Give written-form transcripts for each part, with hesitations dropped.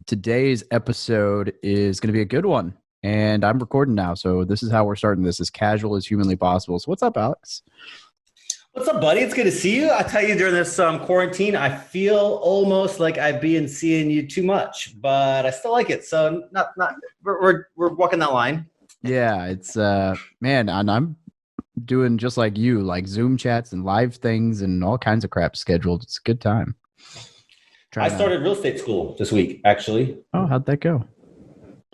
Today's episode is going to be a good one, and I'm recording now, so this is how we're starting this, as casual as humanly possible. So what's up, Alex? What's up, buddy? It's good to see you. I tell you, during this quarantine, I feel almost like I've been seeing you too much, but I still like it. So we're walking that line. Yeah, it's man, and I'm doing just like you, like Zoom chats and live things and all kinds of crap scheduled. It's a good time. I started real estate school this week, actually. Oh, how'd that go?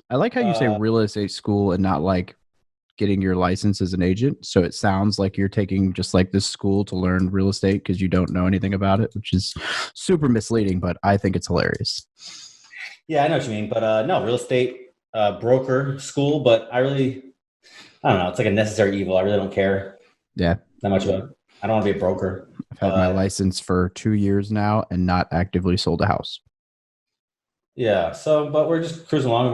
I like how you say real estate school and not like getting your license as an agent. So it sounds like you're taking just like this school to learn real estate because you don't know anything about it, which is super misleading, but I think it's hilarious. Yeah, I know what you mean. But no, real estate broker school, but I don't know. It's like a necessary evil. I really don't care. Yeah. That much about it. I don't want to be a broker. I've had my license for 2 years now and not actively sold a house. Yeah. So, but we're just cruising along.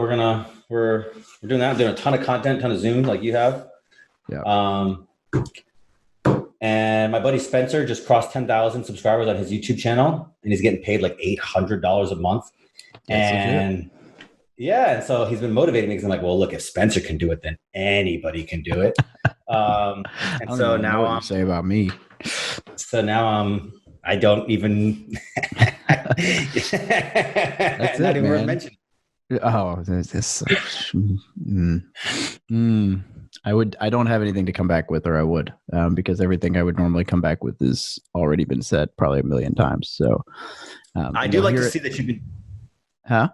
We're doing that. I'm doing a ton of content, ton of Zoom like you have. Yeah. And my buddy Spencer just crossed 10,000 subscribers on his YouTube channel, and he's getting paid like $800 a month. And so he's been motivating me because I'm like, well, look, if Spencer can do it, then anybody can do it. And so now what you say about me. So now I don't even. That's not even worth mentioning. Oh, this. I don't have anything to come back with, or I would, because everything I would normally come back with has already been said probably a million times. So I do like to see that you've been. Huh?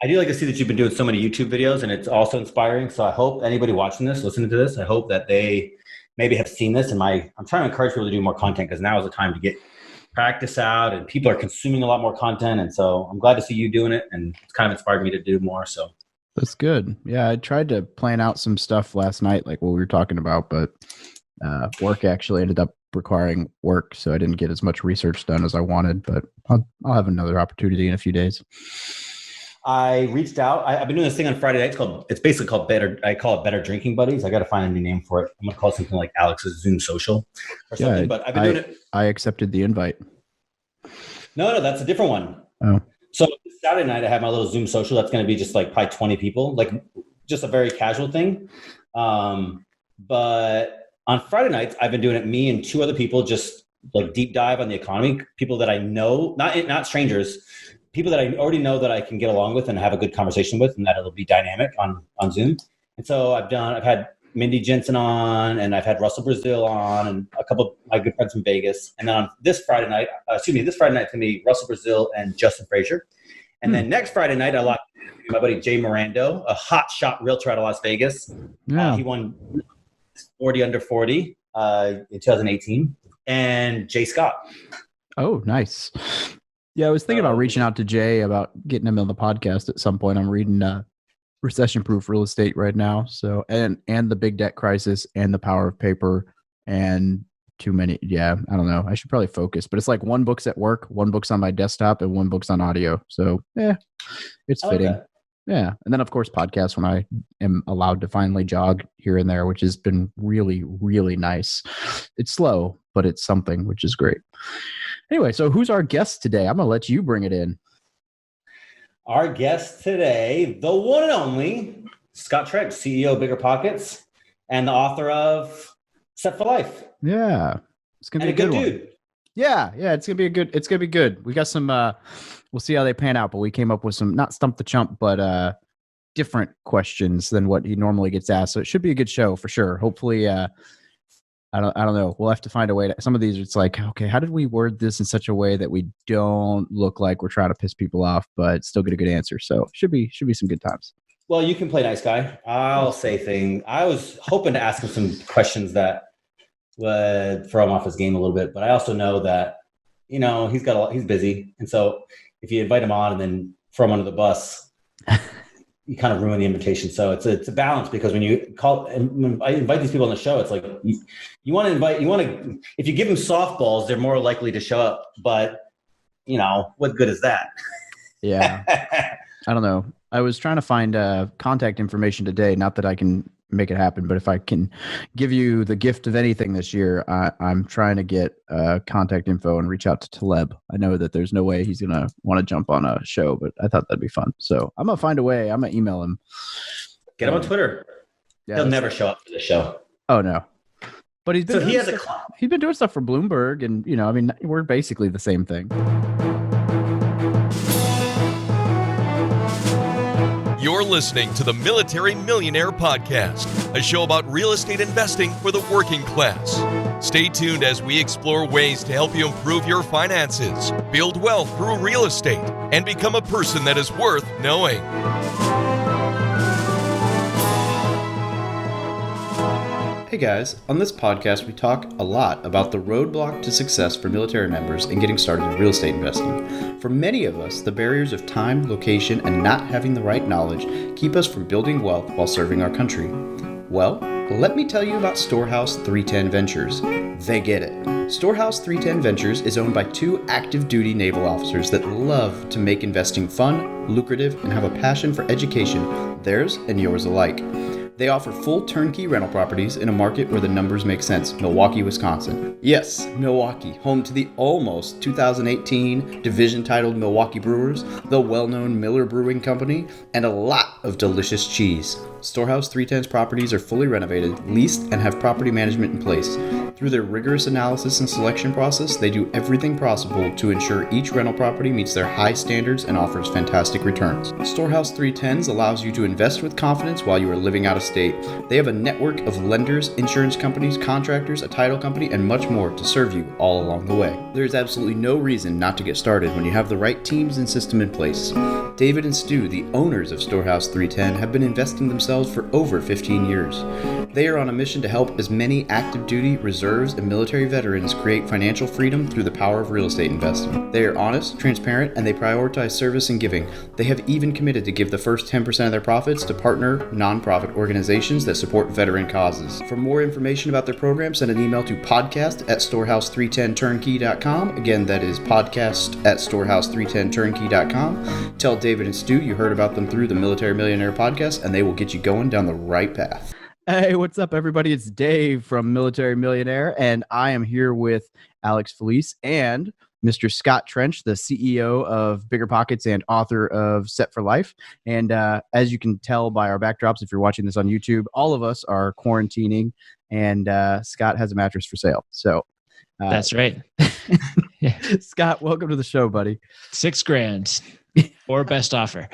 I do like to see that you've been doing so many YouTube videos, and it's also inspiring. So I hope anybody watching this, listening to this, I hope that they maybe have seen this. And I'm trying to encourage people to do more content, because now is the time to get practice out, and people are consuming a lot more content. And so I'm glad to see you doing it, and it's kind of inspired me to do more. So that's good. Yeah, I tried to plan out some stuff last night, like what we were talking about, but work actually ended up requiring work, so I didn't get as much research done as I wanted. But I'll have another opportunity in a few days. I reached out. I've been doing this thing on Friday night. It's basically called Better. I call it Better Drinking Buddies. I got to find a new name for it. I'm gonna call it something like Alex's Zoom Social or something. Yeah, but I've been doing it. I accepted the invite. No, that's a different one. Oh. So Saturday night I have my little Zoom Social. That's going to be just like probably 20 people, like just a very casual thing. But on Friday nights I've been doing it, me and two other people, just like deep dive on the economy. People that I know, not strangers. People that I already know that I can get along with and have a good conversation with, and that it'll be dynamic on Zoom. And so I've had Mindy Jensen on, and I've had Russell Brazil on, and a couple of my good friends from Vegas. And then on this Friday night it's going to be Russell Brazil and Justin Frazier. And then next Friday night, I like my buddy Jay Morando, a hot shot realtor out of Las Vegas. Yeah. He won 40 under 40 in 2018, and Jay Scott. Oh, nice. Yeah, I was thinking about reaching out to Jay about getting him on the podcast at some point. I'm reading Recession-Proof Real Estate right now. So and the Big Debt Crisis and The Power of Paper and too many. Yeah, I don't know. I should probably focus, but it's like one book's at work, one book's on my desktop, and one book's on audio. So it's fitting. Like yeah. And then of course podcasts when I am allowed to finally jog here and there, which has been really, really nice. It's slow, but it's something, which is great. Anyway, so who's our guest today? I'm going to let you bring it in. Our guest today, the one and only Scott Trent, CEO of BiggerPockets and the author of Set for Life. Yeah. It's going to be a good one. Dude. Yeah, it's going to be good. We got some we'll see how they pan out, but we came up with some, not stump the chump, but different questions than what he normally gets asked. So it should be a good show for sure. Hopefully I don't know. We'll have to find a way to, some of these it's like, okay, how did we word this in such a way that we don't look like we're trying to piss people off, but still get a good answer. So should be some good times. Well, you can play nice guy. I'll say things. I was hoping to ask him some questions that would throw him off his game a little bit, but I also know that, he's busy. And so if you invite him on and then throw him under the bus, you kind of ruin the invitation. So it's a balance, because when you when I invite these people on the show, it's like you want to, if you give them softballs, they're more likely to show up, but what good is that? Yeah. I don't know. I was trying to find contact information today. Not that I can make it happen. But if I can give you the gift of anything this year, I'm trying to get contact info and reach out to Taleb. I know that there's no way he's going to want to jump on a show, but I thought that'd be fun. So I'm going to find a way. I'm going to email him. Get him on Twitter. Yeah, he'll never show up for the show. Oh, no. But he's been he's been doing stuff for Bloomberg, and I mean, we're basically the same thing. You're listening to the Military Millionaire Podcast, a show about real estate investing for the working class. Stay tuned as we explore ways to help you improve your finances, build wealth through real estate, and become a person that is worth knowing. Hey guys, on this podcast we talk a lot about the roadblock to success for military members in getting started in real estate investing. For many of us, the barriers of time, location, and not having the right knowledge keep us from building wealth while serving our country. Well, let me tell you about Storehouse 310 Ventures. They get it. Storehouse 310 Ventures is owned by two active duty naval officers that love to make investing fun, lucrative, and have a passion for education, theirs and yours alike. They offer full turnkey rental properties in a market where the numbers make sense, Milwaukee, Wisconsin. Yes, Milwaukee, home to the almost 2018 division-titled Milwaukee Brewers, the well-known Miller Brewing Company, and a lot of delicious cheese. Storehouse 310's properties are fully renovated, leased, and have property management in place. Through their rigorous analysis and selection process, they do everything possible to ensure each rental property meets their high standards and offers fantastic returns. Storehouse 310s allows you to invest with confidence while you are living out of state. They have a network of lenders, insurance companies, contractors, a title company, and much more to serve you all along the way. There is absolutely no reason not to get started when you have the right teams and system in place. David and Stu, the owners of Storehouse 310, have been investing themselves for over 15 years. They are on a mission to help as many active duty, reserves, and military veterans create financial freedom through the power of real estate investing. They are honest, transparent, and they prioritize service and giving. They have even committed to give the first 10% of their profits to partner nonprofit organizations that support veteran causes. For more information about their program, send an email to podcast@storehouse310turnkey.com. Again, that is podcast@storehouse310turnkey.com. Tell David and Stu you heard about them through the Military Millionaire Podcast, and they will get you going down the right path. Hey, what's up, everybody? It's Dave from Military Millionaire, and I am here with Alex Felice and Mr. Scott Trench, the CEO of BiggerPockets and author of Set for Life. And as you can tell by our backdrops, if you're watching this on YouTube, all of us are quarantining, and Scott has a mattress for sale. So that's right. Yeah. Scott, welcome to the show, buddy. $6,000 or best offer.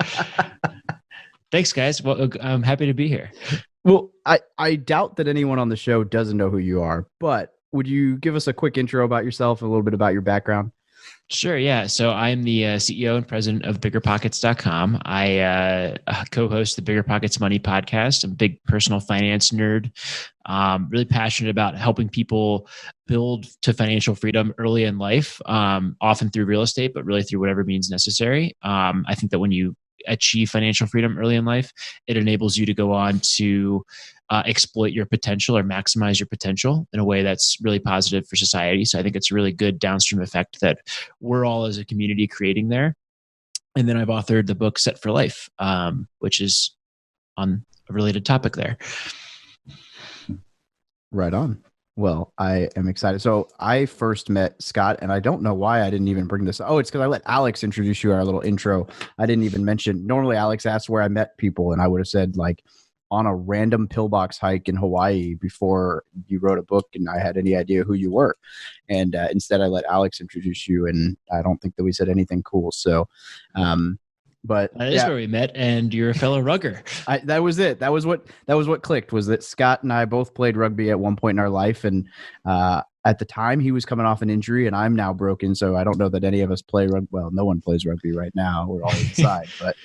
Thanks, guys. Well, I'm happy to be here. Well, I doubt that anyone on the show doesn't know who you are, but would you give us a quick intro about yourself, a little bit about your background? Sure, yeah. So I'm the CEO and president of BiggerPockets.com. I co-host the BiggerPockets Money podcast. I'm a big personal finance nerd. Really passionate about helping people build to financial freedom early in life, often through real estate, but really through whatever means necessary. I think that when you achieve financial freedom early in life, it enables you to go on to exploit your potential or maximize your potential in a way that's really positive for society. So I think it's a really good downstream effect that we're all as a community creating there. And then I've authored the book Set for Life, which is on a related topic there. Right on. Well, I am excited. So I first met Scott, and I don't know why I didn't even bring this. Oh, it's because I let Alex introduce you our little intro. I didn't even mention. Normally, Alex asks where I met people, and I would have said like on a random pillbox hike in Hawaii before you wrote a book, and I had any idea who you were. And instead, I let Alex introduce you, and I don't think that we said anything cool. So, but that is where we met, and you're a fellow rugger. That was it. That was what clicked, was that Scott and I both played rugby at one point in our life. And at the time he was coming off an injury, and I'm now broken. So I don't know that any of us play rugby. Well, no one plays rugby right now. We're all inside. But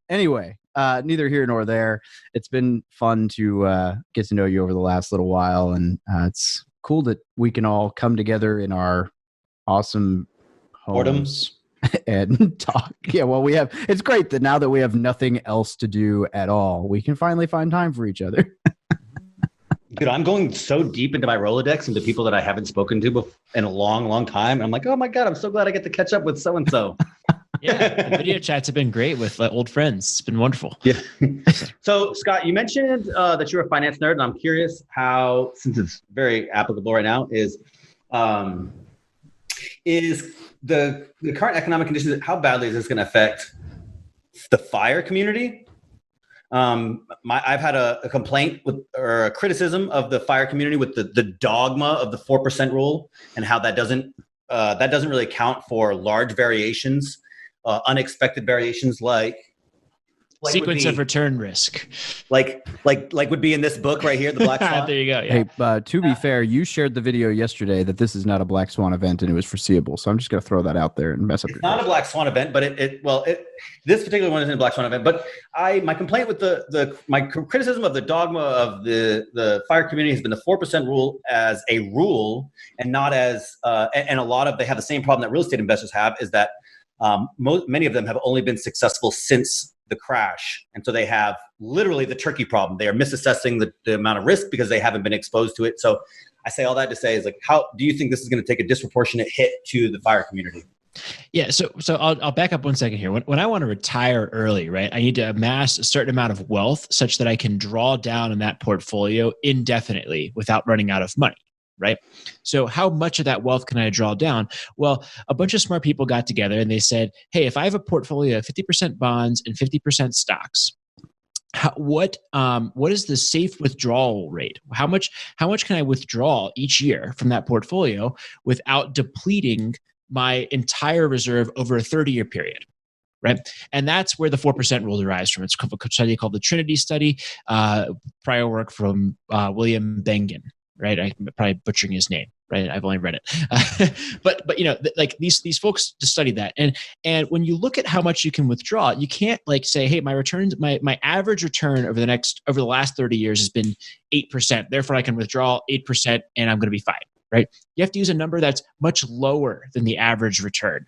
anyway, neither here nor there. It's been fun to get to know you over the last little while. And it's cool that we can all come together in our awesome homes. And talk. Yeah, well, it's great that now that we have nothing else to do at all, we can finally find time for each other. Dude, I'm going so deep into my Rolodex into people that I haven't spoken to in a long, long time. And I'm like, oh my God, I'm so glad I get to catch up with so-and-so. Yeah, the video chats have been great with old friends. It's been wonderful. Yeah. So, Scott, you mentioned that you're a finance nerd, and I'm curious how, since it's very applicable right now, is the current economic conditions, how badly is this going to affect the fire community? I've had a complaint or a criticism of the fire community with the dogma of the 4% rule, and how that doesn't really account for large variations, unexpected variations like sequence of return risk, like would be in this book right here, the Black Swan. There you go. Yeah. Hey, to be fair, you shared the video yesterday that this is not a Black Swan event and it was foreseeable. So I'm just going to throw that out there and mess up. It's not a Black Swan event, but this particular one isn't a Black Swan event. But my complaint with my criticism of the dogma of the fire community has been the 4% rule as a rule, and not as and a lot of they have the same problem that real estate investors have, is that many of them have only been successful since the crash. And so they have literally the turkey problem. They are misassessing the amount of risk because they haven't been exposed to it. So I say all that to say is, like, how do you think this is going to take a disproportionate hit to the fire community? Yeah. So I'll back up 1 second here. When I want to retire early, right, I need to amass a certain amount of wealth such that I can draw down on that portfolio indefinitely without running out of money. Right. So how much of that wealth can I draw down? Well, a bunch of smart people got together and they said, hey, if I have a portfolio of 50% bonds and 50% stocks, what is the safe withdrawal rate? How much can I withdraw each year from that portfolio without depleting my entire reserve over a 30-year period? Right. And that's where the 4% rule derives from. It's a study called the Trinity study, prior work from William Bengen. Right, I'm probably butchering his name. Right, I've only read it, but like these folks to study that, and when you look at how much you can withdraw, you can't like say, hey, my returns, my average return over the last 30 years has been 8%. Therefore, I can withdraw 8%, and I'm going to be fine. Right, you have to use a number that's much lower than the average return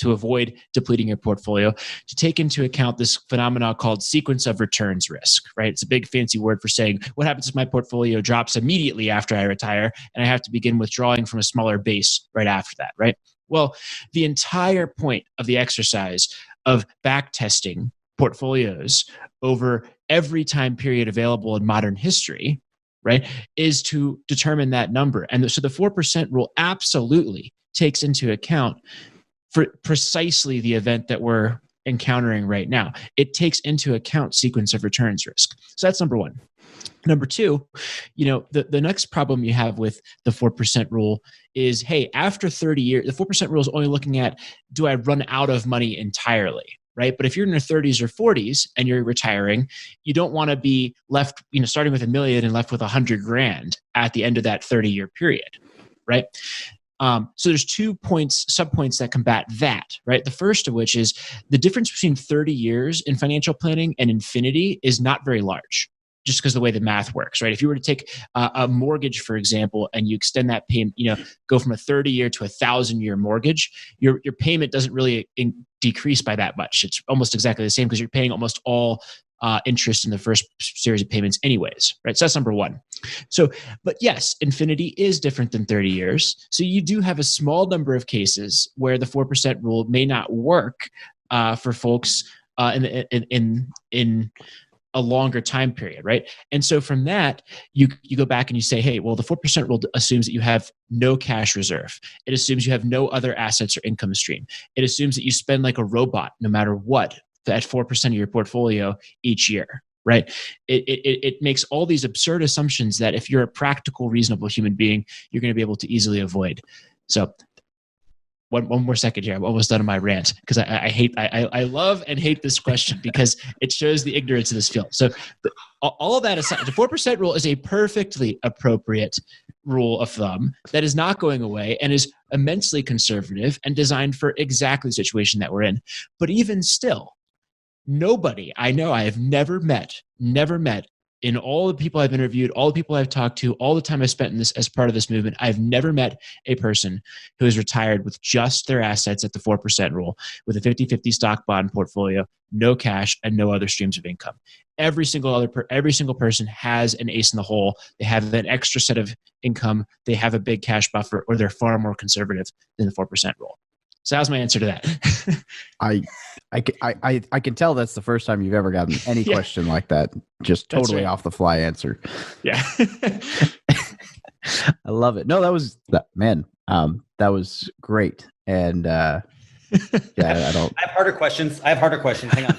to avoid depleting your portfolio, to take into account this phenomenon called sequence of returns risk, right? It's a big fancy word for saying what happens if my portfolio drops immediately after I retire and I have to begin withdrawing from a smaller base right after that, right? Well, the entire point of the exercise of back testing portfolios over every time period available in modern history, right, is to determine that number. And so the 4% rule absolutely takes into account for precisely the event that we're encountering right now. It takes into account sequence of returns risk. So that's number one. Number two, the next problem you have with the 4% rule is, hey, after 30 years, the 4% rule is only looking at, do I run out of money entirely? Right. But if you're in your 30s or 40s and you're retiring, you don't want to be left, starting with $1 million and left with $100,000 at the end of that 30-year period. Right. So there's 2 subpoints that combat that, right? The first of which is the difference between 30 years in financial planning and infinity is not very large, just because of the way the math works, right? If you were to take a mortgage, for example, and you extend that payment, go from a 30-year to a 1,000-year mortgage, your payment doesn't really decrease by that much. It's almost exactly the same because you're paying almost all interest in the first series of payments anyways, right? So that's number one. So, but yes, infinity is different than 30 years. So you do have a small number of cases where the 4% rule may not work for folks in a longer time period, right? And so from that, you go back and you say, hey, well, the 4% rule assumes that you have no cash reserve. It assumes you have no other assets or income stream. It assumes that you spend like a robot no matter what at 4% of your portfolio each year, right? It makes all these absurd assumptions that if you're a practical, reasonable human being, you're going to be able to easily avoid. So one more second here. I'm almost done on my rant because I love and hate this question because it shows the ignorance of this field. So all of that aside, the 4% rule is a perfectly appropriate rule of thumb that is not going away and is immensely conservative and designed for exactly the situation that we're in. But even still, nobody I know, I have never met in all the people I've interviewed, all the people I've talked to, all the time I've spent in this as part of this movement, I've never met a person who is retired with just their assets at the 4% rule, with a 50-50 stock bond portfolio, no cash, and no other streams of income. Every single person has an ace in the hole. They have an extra set of income. They have a big cash buffer, or they're far more conservative than the 4% rule. So that was my answer to that. I can tell that's the first time you've ever gotten any question like that. Just totally off the fly answer. Yeah. I love it. No, that was great. And yeah, I have harder questions. Hang on.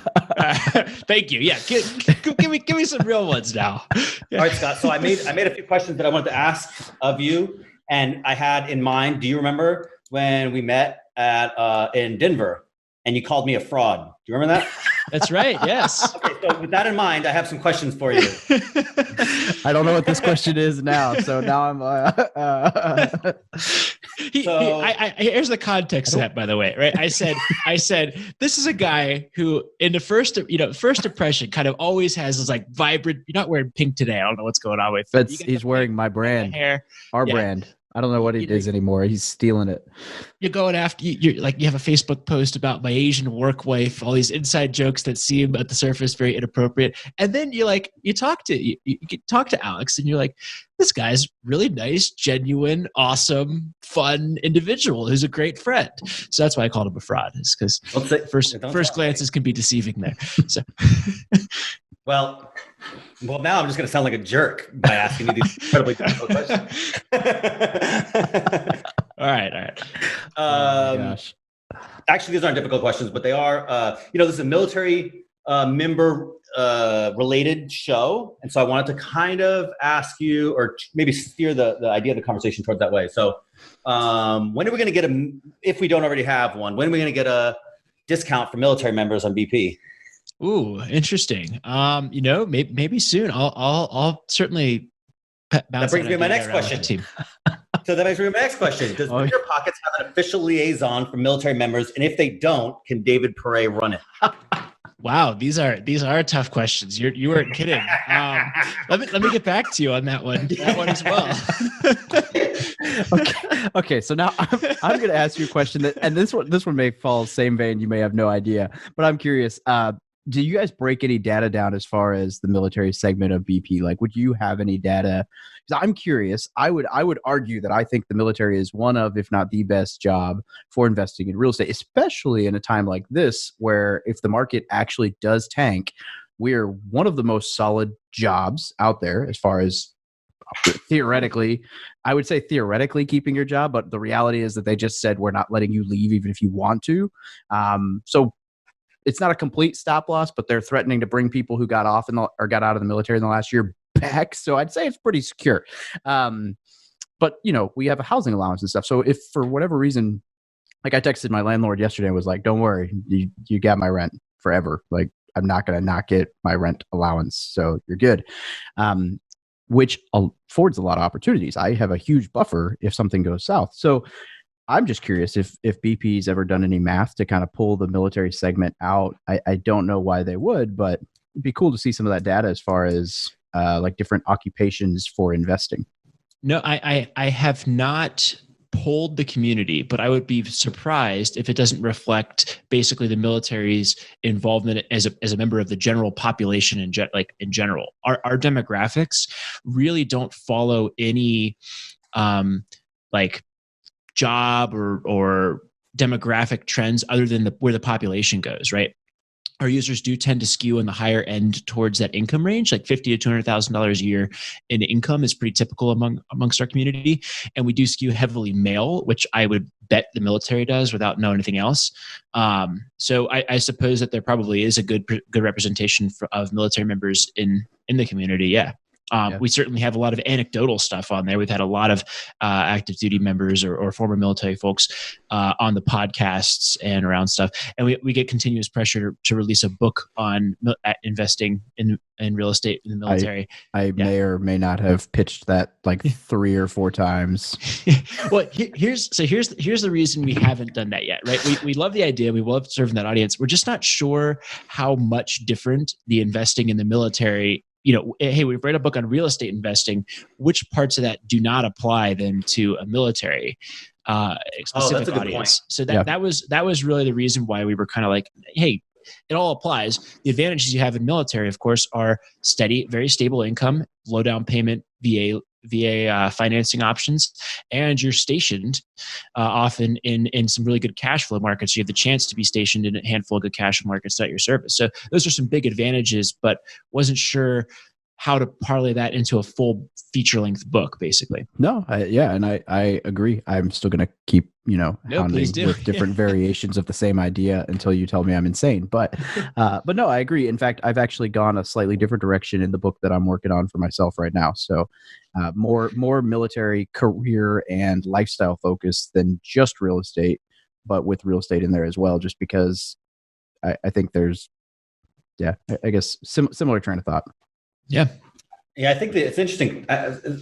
Thank you. Yeah. Give me some real ones now. All right, Scott. So I made a few questions that I wanted to ask of you, and I had in mind. Do you remember when we met at in Denver and you called me a fraud? Do you remember that? That's right. Yes. Okay. So with that in mind, I have some questions for you. I don't know what this question is now. So now I'm. Here's the context of that, by the way, right? I said, this is a guy who, in the first impression, kind of always has this like vibrant. You're not wearing pink today. I don't know what's going on with. He's wearing my brand, our brand. I don't know what he is anymore. He's stealing it. You're going after you have a Facebook post about my Asian work wife, all these inside jokes that seem at the surface very inappropriate. And then you talk to Alex and you're like, this guy's really nice, genuine, awesome, fun individual who's a great friend. So that's why I called him a fraud, is because first glances can be deceiving there. So Well, now I'm just going to sound like a jerk by asking you these incredibly difficult questions. All right. Oh my gosh. Actually, these aren't difficult questions, but they are. This is a military member related show, and so I wanted to kind of ask you, or maybe steer the idea of the conversation towards that way. So, when are we going to get if we don't already have one? When are we going to get a discount for military members on BP? Ooh, interesting. Maybe soon. I'll certainly. That brings me to my next question. So that makes me to my next question. Does BiggerPockets have an official liaison for military members? And if they don't, can David Pere run it? Wow, these are tough questions. You weren't kidding. Let me get back to you on that one as well. Okay. So now I'm going to ask you a question and this one may fall same vein. You may have no idea, but I'm curious. Do you guys break any data down as far as the military segment of BP? Like, would you have any data? Because I'm curious. I would argue that I think the military is one of, if not the best job for investing in real estate, especially in a time like this, where if the market actually does tank, we're one of the most solid jobs out there as far as theoretically, I would say theoretically keeping your job, but the reality is that they just said, we're not letting you leave even if you want to. So it's not a complete stop loss, but they're threatening to bring people who got off or got out of the military in the last year back. So I'd say it's pretty secure. But we have a housing allowance and stuff. So if for whatever reason, like I texted my landlord yesterday and was like, don't worry, you got my rent forever. Like I'm not going to not get my rent allowance. So you're good. Which affords a lot of opportunities. I have a huge buffer if something goes south. So I'm just curious if BP's ever done any math to kind of pull the military segment out. I don't know why they would, but it'd be cool to see some of that data as far as like different occupations for investing. No, I have not polled the community, but I would be surprised if it doesn't reflect basically the military's involvement as a member of the general population in general. Our demographics really don't follow any job or demographic trends other than where the population goes, right? Our users do tend to skew in the higher end towards that income range, like $50,000 to $200,000 a year in income is pretty typical amongst our community. And we do skew heavily male, which I would bet the military does without knowing anything else. So I suppose that there probably is a good representation of military members in the community. Yeah. We certainly have a lot of anecdotal stuff on there. We've had a lot of active duty members or former military folks on the podcasts and around stuff. And we get continuous pressure to release a book on investing in real estate in the military. I may or may not have pitched that like 3 or 4 times. Well, here's the reason we haven't done that yet, right? We love the idea. We love serving that audience. We're just not sure how much different the investing in the military. Hey, we've read a book on real estate investing. Which parts of that do not apply then to a military specific audience? So that was really the reason why we were kind of like, hey, it all applies. The advantages you have in military, of course, are steady, very stable income, low down payment, VA VA financing options, and you're stationed often in some really good cash flow markets. You have the chance to be stationed in a handful of good cash flow markets at your service. So those are some big advantages, but wasn't sure how to parlay that into a full feature-length book, basically. No, and I agree. I'm still going to keep, hounding with different variations of the same idea until you tell me I'm insane. But no, I agree. In fact, I've actually gone a slightly different direction in the book that I'm working on for myself right now. So more military career and lifestyle focus than just real estate, but with real estate in there as well, just because I think there's, I guess similar train of thought. Yeah. Yeah, I think that it's interesting.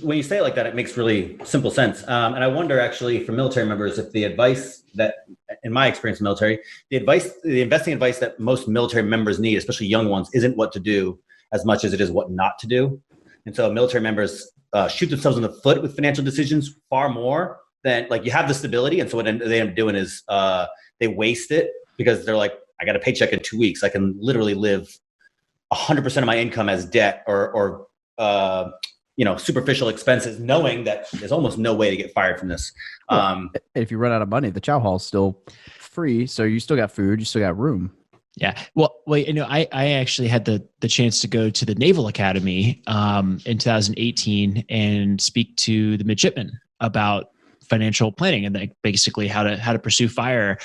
When you say it like that, it makes really simple sense. And I wonder actually for military members, if the advice that, in my experience in military, the investing advice that most military members need, especially young ones, isn't what to do as much as it is what not to do. And so military members shoot themselves in the foot with financial decisions far more than, like, you have the stability. And so what they end up doing is they waste it because they're like, I got a paycheck in 2 weeks. I can literally live 100% of my income as debt or superficial expenses, knowing that there's almost no way to get fired from this. If you run out of money, the chow hall's still free, so you still got food, you still got room. Yeah. Well, I actually had the chance to go to the Naval Academy in 2018 and speak to the midshipmen about financial planning and basically how to pursue fire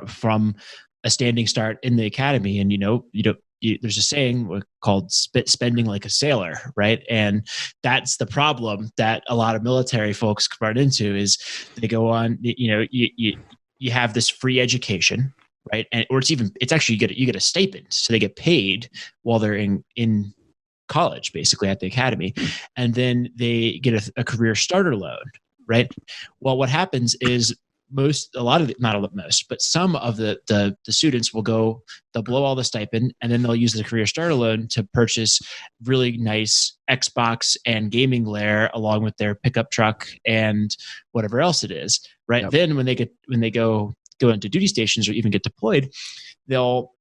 from a standing start in the academy. And there's a saying called spending like a sailor, right? And that's the problem that a lot of military folks run into is they go on, you have this free education, right? Or it's actually you get a stipend. So they get paid while they're in college, basically at the academy. And then they get a career starter loan, right? Well, what happens is some of the students they'll blow all the stipend and then they'll use the career starter loan to purchase really nice Xbox and gaming lair along with their pickup truck and whatever else it is, right? Yep. Then when they go into duty stations or even get deployed, they'll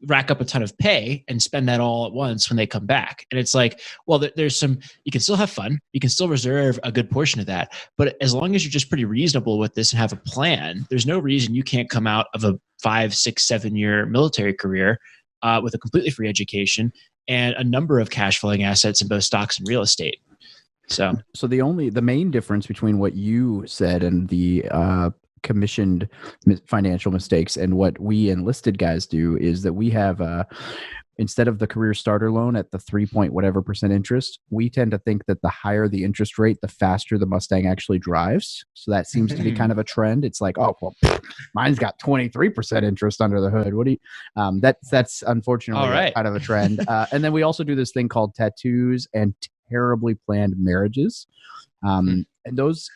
rack up a ton of pay and spend that all at once when they come back. And it's like, well, you can still have fun. You can still reserve a good portion of that. But as long as you're just pretty reasonable with this and have a plan, there's no reason you can't come out of a 5, 6, 7 year military career with a completely free education and a number of cash flowing assets in both stocks and real estate. So the main difference between what you said and the commissioned financial mistakes and what we enlisted guys do is that we have instead of the career starter loan at the 3% interest, we tend to think that the higher the interest rate, the faster the Mustang actually drives. So that seems to be kind of a trend. It's like, oh, well, mine's got 23% interest under the hood. What do you, that's unfortunately kind of a trend. And then we also do this thing called tattoos and terribly planned marriages. And those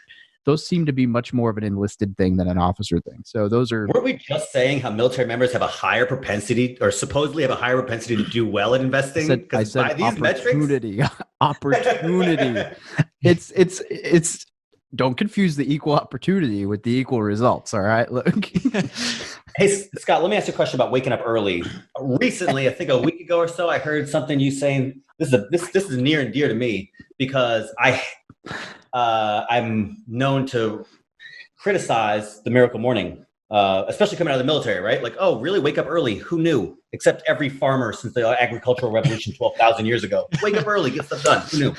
seem to be much more of an enlisted thing than an officer thing. So those are... Weren't we just saying how military members have a higher propensity or supposedly have a higher propensity to do well at investing? I said by these opportunity. Metrics? Opportunity. It's don't confuse the equal opportunity with the equal results. All right. Look. Hey, Scott, let me ask you a question about waking up early. Recently, I think a week ago or so, I heard something you saying. This is near and dear to me because I'm known to criticize the miracle morning, especially coming out of the military, right? Like, oh, really? Wake up early. Who knew? Except every farmer since the agricultural revolution 12,000 years ago. Wake up early, get stuff done. Who knew?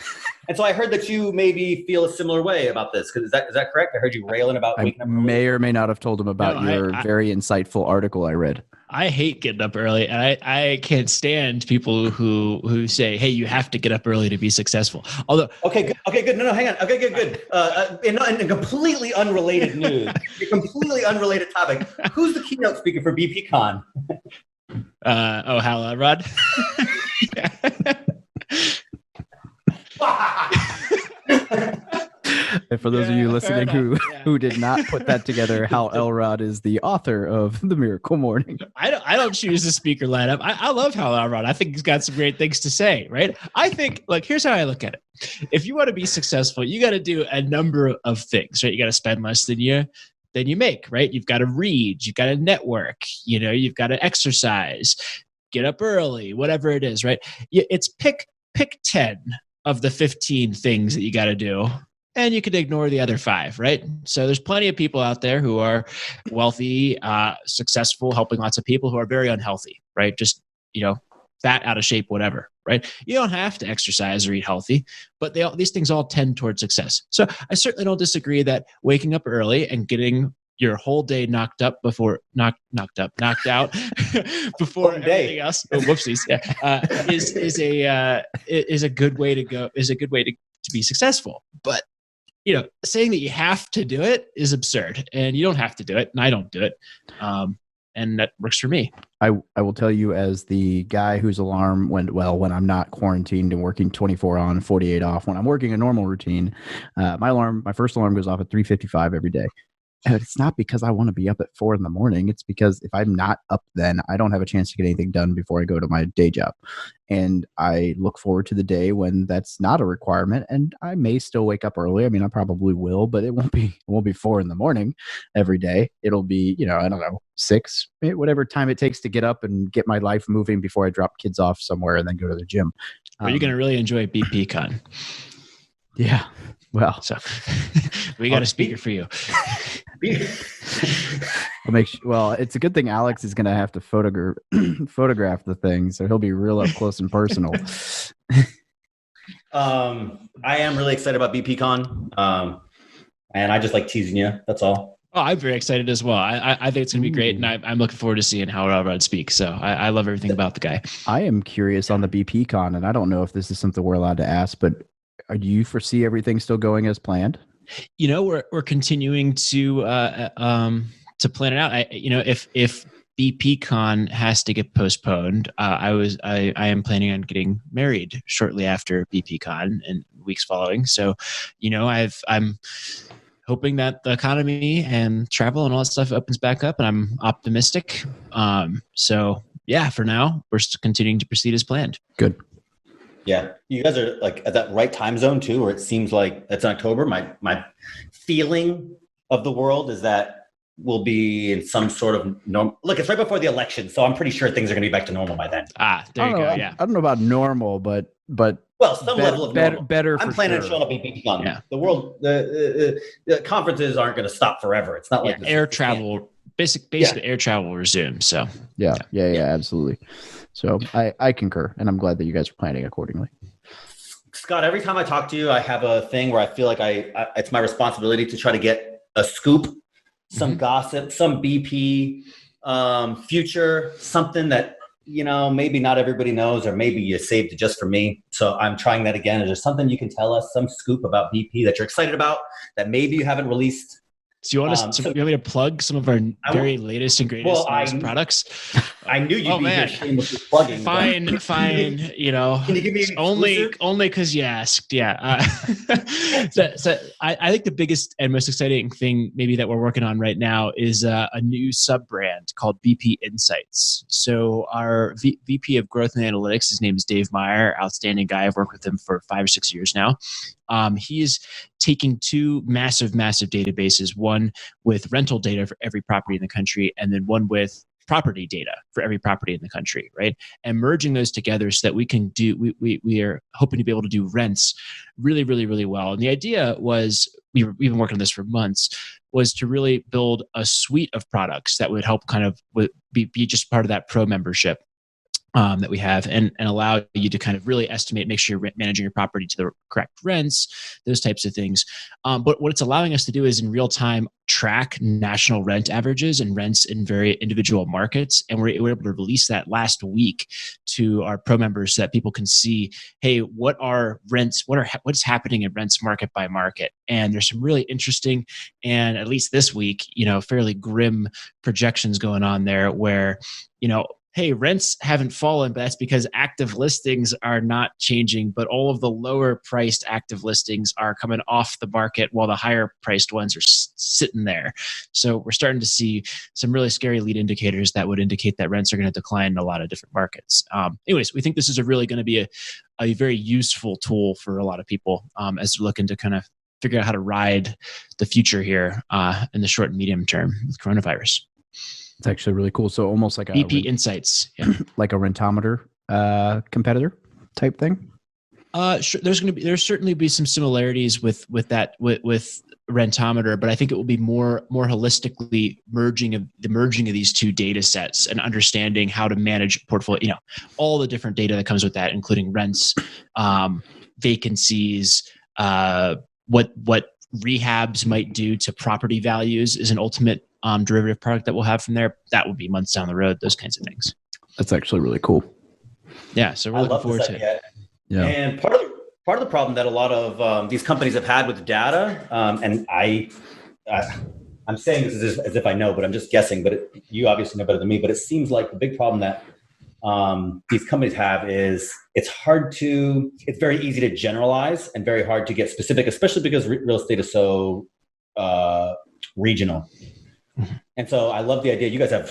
And so I heard that you maybe feel a similar way about this. Is that correct? I heard you railing about waking up early. May or may not have told him about your very insightful article I read. I hate getting up early, and I can't stand people who say, "Hey, you have to get up early to be successful." Although, okay, good. No, hang on. Okay, good. In a completely unrelated news, a completely unrelated topic. Who's the keynote speaker for BPCON? Hal Elrod. And for those of you listening who did not put that together, Hal Elrod is the author of The Miracle Morning. I don't choose the speaker lineup. I love Hal Elrod. I think he's got some great things to say, right? I think, look, here's how I look at it. If you want to be successful, you got to do a number of things, right? You got to spend less than you make, right? You've got to read, you've got to network, you've got to exercise, get up early, whatever it is, right? It's pick 10 of the 15 things that you got to do, and you could ignore the other 5, right? So there's plenty of people out there who are wealthy, successful, helping lots of people who are very unhealthy, right? Just, fat, out of shape, whatever, right? You don't have to exercise or eat healthy, but these things all tend towards success. So I certainly don't disagree that waking up early and getting your whole day knocked out before everything else. Oh, whoopsies! Yeah, is a good way to go. Is a good way to be successful. But saying that you have to do it is absurd, and you don't have to do it, and I don't do it. And that works for me. I will tell you, as the guy whose alarm went well when I'm not quarantined and working 24 on, 48 off, when I'm working a normal routine, my first alarm goes off at 3:55 every day. And it's not because I want to be up at 4 a.m. It's because if I'm not up then, I don't have a chance to get anything done before I go to my day job. And I look forward to the day when that's not a requirement. And I may still wake up early. I mean, I probably will, but it won't be 4 a.m. every day. It'll be, I don't know, 6, whatever time it takes to get up and get my life moving before I drop kids off somewhere and then go to the gym. Well, you're going to really enjoy BPCON. Yeah. Well, so we got a speaker for you. Well, it's a good thing Alex is going to have to photograph the thing, so he'll be real up close and personal. I am really excited about BPCON, and I just like teasing you. That's all. Oh, I'm very excited as well. I think it's going to be great, and I'm looking forward to seeing how Railroad speaks. So I love everything about the guy. I am curious on the BPCON, and I don't know if this is something we're allowed to ask, but do you foresee everything still going as planned? We're continuing to plan it out. If BPCON has to get postponed, I am planning on getting married shortly after BPCON and weeks following. So, I'm hoping that the economy and travel and all that stuff opens back up, and I'm optimistic. So yeah, for now, we're still continuing to proceed as planned. Good. Yeah, you guys are like at that right time zone too, where it seems like it's October. My feeling of the world is that we'll be in some sort of normal. Look, it's right before the election, so I'm pretty sure things are going to be back to normal by then. There you go. Yeah, I don't know about normal, but well, some level of normal. Better. I'm planning on showing up at BPCON. Yeah. The world, the conferences aren't going to stop forever. It's not like air travel. Basically, air travel resumes. So yeah, absolutely. So I concur, and I'm glad that you guys are planning accordingly. Scott, every time I talk to you, I have a thing where I feel like it's my responsibility to try to get a scoop, some gossip, some BP future, something that, maybe not everybody knows, or maybe you saved it just for me. So I'm trying that again. Is there something you can tell us, some scoop about BP that you're excited about that maybe you haven't released? So you want you want me to plug some of our very latest and greatest products? I knew you'd be here shamelessly plugging. Fine. Can you give me only because you asked? Yeah. So I think the biggest and most exciting thing maybe that we're working on right now is a new sub brand called BP Insights. So our VP of Growth and Analytics, his name is Dave Meyer, outstanding guy. I've worked with him for 5 or 6 years now. He is taking 2 massive databases, one with rental data for every property in the country, and then one with property data for every property in the country, right? And merging those together so that we can we are hoping to be able to do rents really, really, really well. And the idea was, we've been working on this for months, was to really build a suite of products that would help kind of be just part of that pro membership that we have, and allow you to kind of really estimate, make sure you're managing your property to the correct rents, those types of things. But what it's allowing us to do is in real time track national rent averages and rents in very individual markets. And we're able to release that last week to our pro members so that people can see, hey, what are rents? What is happening in rents market by market? And there's some really interesting, and at least this week, fairly grim projections going on there where, hey, rents haven't fallen, but that's because active listings are not changing, but all of the lower priced active listings are coming off the market while the higher priced ones are sitting there. So we're starting to see some really scary lead indicators that would indicate that rents are going to decline in a lot of different markets. Anyways, we think this is really going to be a very useful tool for a lot of people as they're looking to kind of figure out how to ride the future here in the short and medium term with coronavirus. It's actually really cool. So almost like BP Insights, like a rentometer competitor type thing. Sure, there's certainly be some similarities with Rentometer, but I think it will be more holistically merging of these two data sets and understanding how to manage portfolio, all the different data that comes with that, including rents, vacancies, what rehabs might do to property values is an ultimate derivative product that we'll have from there. That will be months down the road, those kinds of things. That's actually really cool. Yeah, so we're looking forward to it. Yeah. And part of the problem that a lot of these companies have had with data, and I'm saying this as if I know, but I'm just guessing, but you obviously know better than me, but it seems like the big problem that these companies have is it's very easy to generalize and very hard to get specific, especially because real estate is so regional. And so I love the idea. You guys have,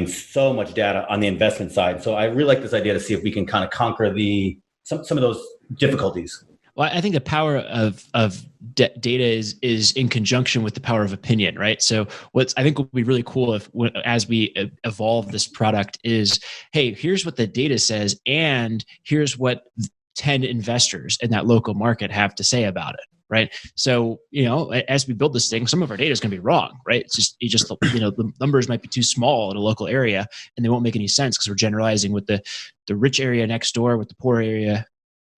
so much data on the investment side. So I really like this idea to see if we can kind of conquer some of those difficulties. Well, I think the power of data is in conjunction with the power of opinion, right? So I think will be really cool as we evolve this product is, hey, here's what the data says, and here's what 10 investors in that local market have to say about it, right? So, as we build this thing, some of our data is going to be wrong, right? The numbers might be too small in a local area, and they won't make any sense because we're generalizing with the rich area next door with the poor area,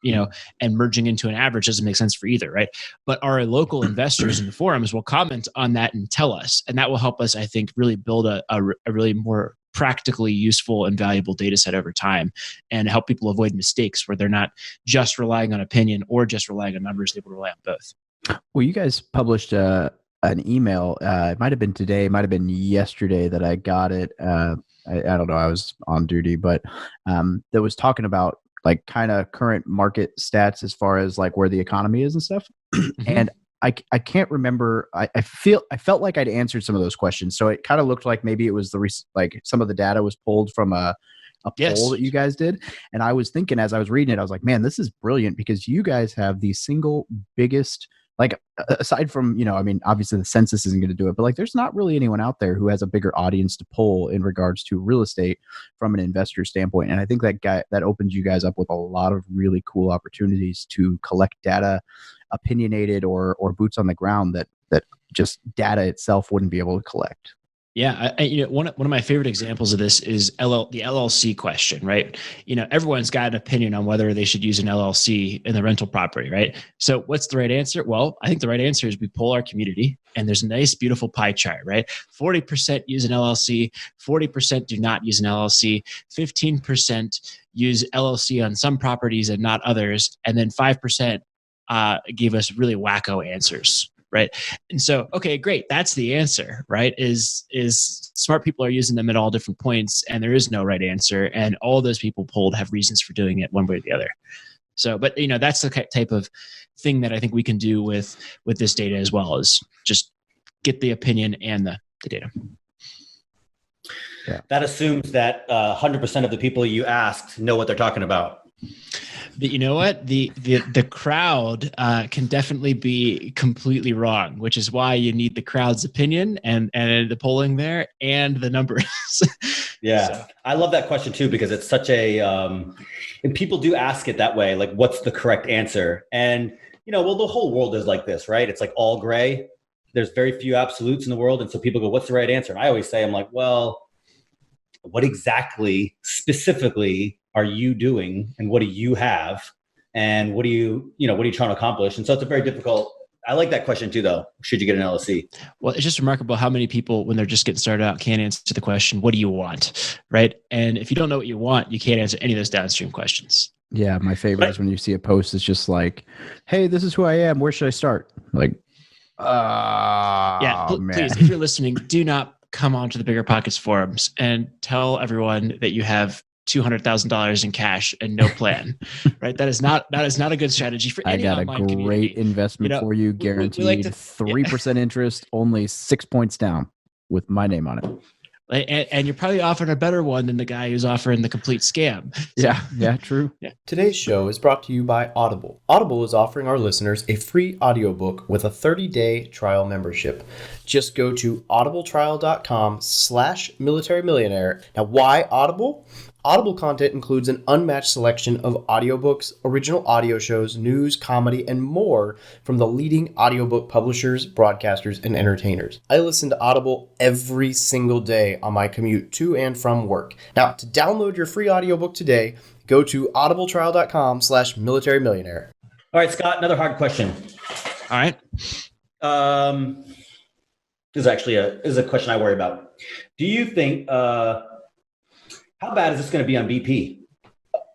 and merging into an average doesn't make sense for either, right? But our local investors in the forums will comment on that and tell us, and that will help us, I think, really build a really more practically useful and valuable data set over time and help people avoid mistakes where they're not just relying on opinion or just relying on numbers. They will rely on both. Well, you guys published an email. It might have been today, it might have been yesterday that I got it. I don't know. I was on duty, but that was talking about like kind of current market stats as far as like where the economy is and stuff. Mm-hmm. And I can't remember. I felt like I'd answered some of those questions. So it kind of looked like maybe it was like some of the data was pulled from a poll that you guys did. And I was thinking as I was reading it, I was like, man, this is brilliant because you guys have the single biggest, like aside from, obviously the census isn't going to do it, but like there's not really anyone out there who has a bigger audience to poll in regards to real estate from an investor standpoint. And I think that opens you guys up with a lot of really cool opportunities to collect data, opinionated or boots on the ground that just data itself wouldn't be able to collect. Yeah, one of my favorite examples of this is the LLC question, right? Everyone's got an opinion on whether they should use an LLC in the rental property, right? So what's the right answer? Well, I think the right answer is we poll our community, and there's a nice, beautiful pie chart, right? 40% use an LLC, 40% do not use an LLC, 15% use LLC on some properties and not others, and then 5% gave us really wacko answers. Right. And so, okay, great. That's the answer, right? Is smart people are using them at all different points, and there is no right answer. And all those people polled have reasons for doing it one way or the other. So, but that's the type of thing that I think we can do with this data as well, is just get the opinion and the data. Yeah. That assumes that 100% of the people you asked know what they're talking about. But you know what? The crowd can definitely be completely wrong, which is why you need the crowd's opinion and the polling there and the numbers. Yeah. So. I love that question too, because it's such and people do ask it that way, like what's the correct answer? And, the whole world is like this, right? It's like all gray. There's very few absolutes in the world. And so people go, what's the right answer? And I always say, I'm like, well, what exactly specifically are you doing, and what do you have, and what are you trying to accomplish? And so it's a very difficult. I like that question too, though. Should you get an LLC? Well, it's just remarkable how many people, when they're just getting started out, can't answer the question, what do you want? Right. And if you don't know what you want, you can't answer any of those downstream questions. Yeah. My favorite is when you see a post that's just like, hey, this is who I am. Where should I start? Like, please, if you're listening, do not come onto the BiggerPockets forums and tell everyone that you have $200,000 in cash and no plan, right? That is not a good strategy for any online community. I got a great investment for you, guaranteed 3% interest, only 6 points down with my name on it. And you're probably offering a better one than the guy who's offering the complete scam. So, yeah, true. Yeah. Today's show is brought to you by Audible. Audible is offering our listeners a free audiobook with a 30-day trial membership. Just go to audibletrial.com/militarymillionaire. Now, why Audible? Audible content includes an unmatched selection of audiobooks, original audio shows, news, comedy, and more from the leading audiobook publishers, broadcasters, and entertainers. I listen to Audible every single day on my commute to and from work. Now, to download your free audiobook today, go to audibletrial.com/militarymillionaire. All right, Scott, another hard question. All right. This is a question I worry about. Do you think, how bad is this going to be on BP?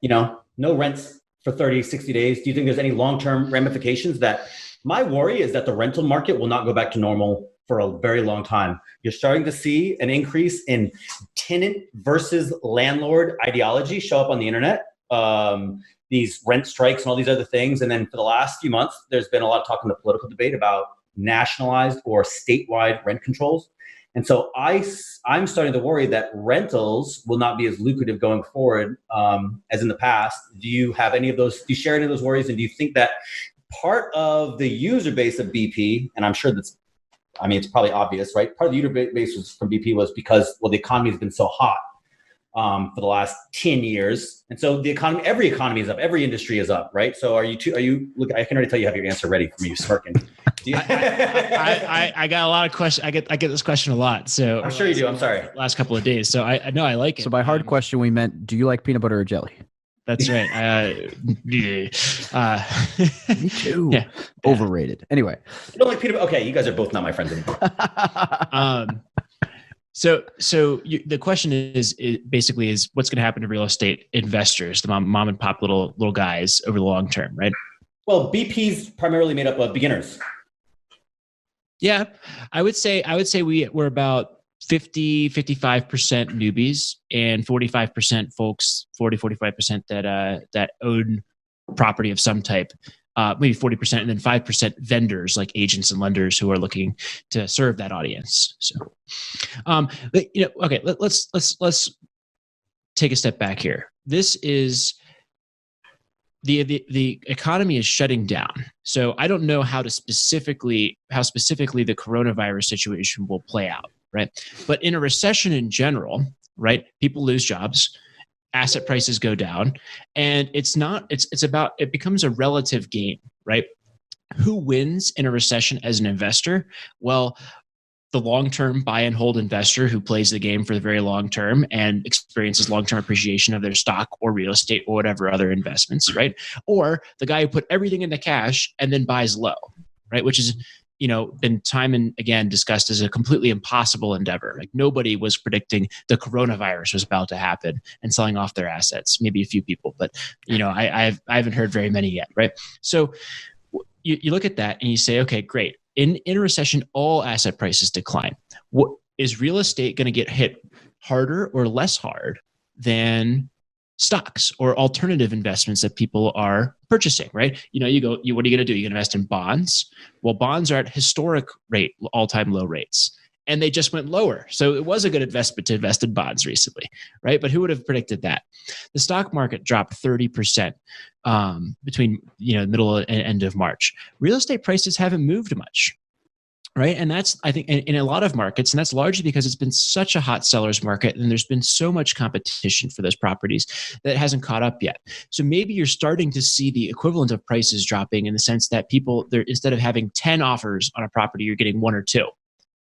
No rents for 30, 60 days. Do you think there's any long-term ramifications? That my worry is that the rental market will not go back to normal for a very long time. You're starting to see an increase in tenant versus landlord ideology show up on the internet. These rent strikes and all these other things. And then for the last few months, there's been a lot of talk in the political debate about nationalized or statewide rent controls. And so I'm starting to worry that rentals will not be as lucrative going forward as in the past. Do you have any of those? Do you share any of those worries? And do you think that part of the user base of BP, and I'm sure it's probably obvious, right? Part of the user base from BP was because, the economy has been so hot for the last 10 years. And so every economy is up, every industry is up, right? So look, I can already tell you have your answer ready for me, you smirking. I got a lot of questions. I get this question a lot. So I'm sure you do. I'm sorry. Last couple of days. So I know I like it. So by hard question, we meant, do you like peanut butter or jelly? That's right. Me too. Yeah. Overrated. Anyway. You don't like peanut butter? Okay, you guys are both not my friends anymore. So the question is basically what's going to happen to real estate investors, the mom and pop little guys over the long term, right? Well, BP's primarily made up of beginners. Yeah, I would say we're about 55% newbies and 45% folks, 45% that own property of some type. Maybe 40%, and then 5% vendors like agents and lenders who are looking to serve that audience. So, okay, let's take a step back here. This is the economy is shutting down. So I don't know how specifically the coronavirus situation will play out, right? But in a recession in general, right, people lose jobs. Asset prices go down, and it becomes a relative game, right? Who wins in a recession as an investor? Well, the long-term buy and hold investor who plays the game for the very long term and experiences long-term appreciation of their stock or real estate or whatever other investments, right? Or the guy who put everything into cash and then buys low, right? Which is been time and again discussed as a completely impossible endeavor. Like nobody was predicting the coronavirus was about to happen and selling off their assets. Maybe a few people, but I haven't heard very many yet, right? So you look at that and you say, okay, great. In a recession, all asset prices decline. What is real estate going to get hit harder or less hard than stocks or alternative investments that people are purchasing, right? What are you going to do? You're going to invest in bonds. Well, bonds are at historic rate, all-time low rates, and they just went lower. So it was a good investment to invest in bonds recently, right? But who would have predicted that? The stock market dropped 30% between middle and end of March. Real estate prices haven't moved much. Right. And that's, I think, in a lot of markets, and that's largely because it's been such a hot seller's market and there's been so much competition for those properties that it hasn't caught up yet. So maybe you're starting to see the equivalent of prices dropping in the sense that instead of having 10 offers on a property, you're getting 1 or 2.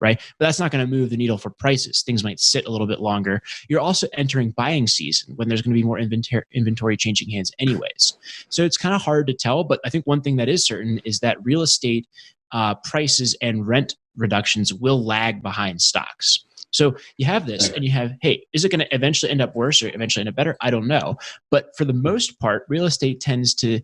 Right. But that's not going to move the needle for prices. Things might sit a little bit longer. You're also entering buying season when there's going to be more inventory changing hands anyways. So it's kind of hard to tell. But I think one thing that is certain is that real estate prices and rent reductions will lag behind stocks. So you have this and you have, hey, is it going to eventually end up worse or eventually end up better? I don't know. But for the most part, real estate tends to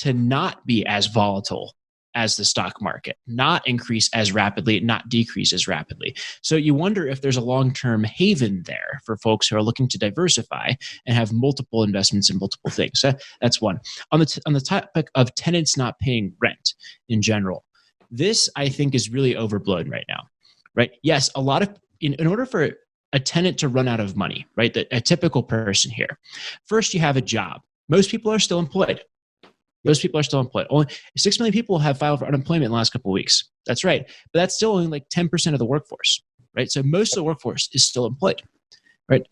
not be as volatile as the stock market, not increase as rapidly, not decrease as rapidly. So you wonder if there's a long-term haven there for folks who are looking to diversify and have multiple investments in multiple things. So that's one. On the topic of tenants not paying rent in general, this I think is really overblown right now, right? Yes, a lot of, in order for a tenant to run out of money, right? A typical person here, first you have a job. Most people are still employed. Only 6 million people have filed for unemployment in the last couple of weeks. That's right. But that's still only like 10% of the workforce, right? So most of the workforce is still employed, right?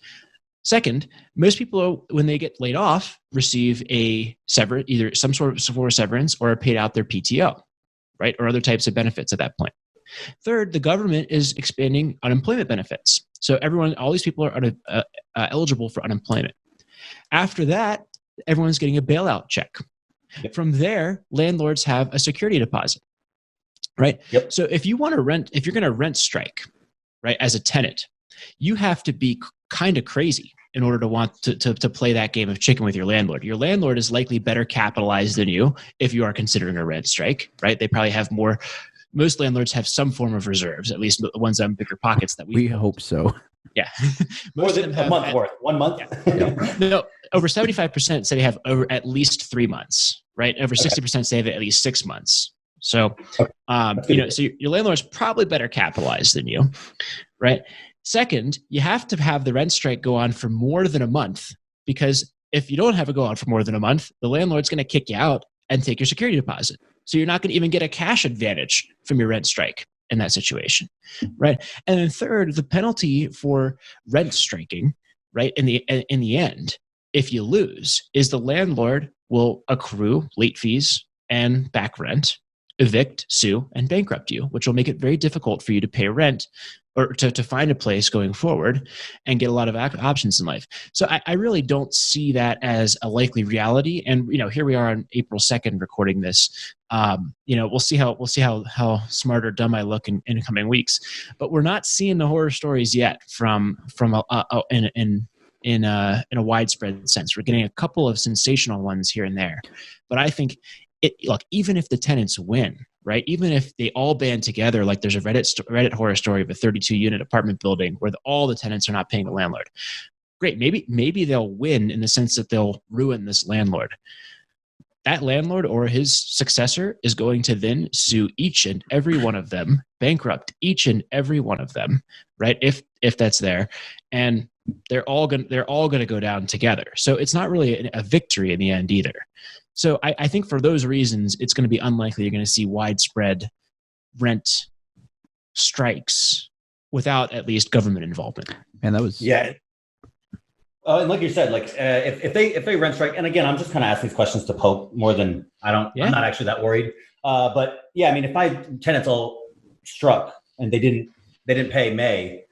Second, most people, when they get laid off, receive a either some sort of severance or paid out their PTO, right? Or other types of benefits at that point. Third, the government is expanding unemployment benefits. So all these people are eligible for unemployment. After that, everyone's getting a bailout check. Yep. From there, landlords have a security deposit, right? Yep. So if you're going to rent strike, right, as a tenant, you have to be kind of crazy in order to want to play that game of chicken with your landlord. Your landlord is likely better capitalized than you if you are considering a rent strike, right? They probably have more. Most landlords have some form of reserves, at least the ones on BiggerPockets that we hope so. Yeah. More than a month worth. 1 month? Yeah. No, over 75% say they have over at least 3 months, right? Over 60% say they have at least 6 months. So, so your landlord's probably better capitalized than you, right? Second, you have to have the rent strike go on for more than a month, because if you don't have it go on for more than a month, the landlord's going to kick you out and take your security deposit. So you're not going to even get a cash advantage from your rent strike in that situation, right? And then third, the penalty for rent striking, right, in the end, if you lose, is the landlord will accrue late fees and back rent, evict, sue, and bankrupt you, which will make it very difficult for you to pay rent or to find a place going forward and get a lot of options in life. So I really don't see that as a likely reality. And, here we are on April 2nd recording this. We'll see how smart or dumb I look in coming weeks, but we're not seeing the horror stories yet from in a widespread sense. We're getting a couple of sensational ones here and there, but I think even if the tenants win, right? Even if they all band together, like there's a Reddit horror story of a 32-unit apartment building where all the tenants are not paying the landlord. Great, maybe they'll win in the sense that they'll ruin this landlord. That landlord or his successor is going to then sue each and every one of them, bankrupt each and every one of them, right? If that's there, and they're all going to go down together. So it's not really a victory in the end either. So I think for those reasons, it's going to be unlikely you're going to see widespread rent strikes without at least government involvement. And that was and like you said, if they rent strike, and again, I'm just kind of asking these questions to poke more than I'm not actually that worried. But yeah, I mean, if my tenants all struck and they didn't pay May,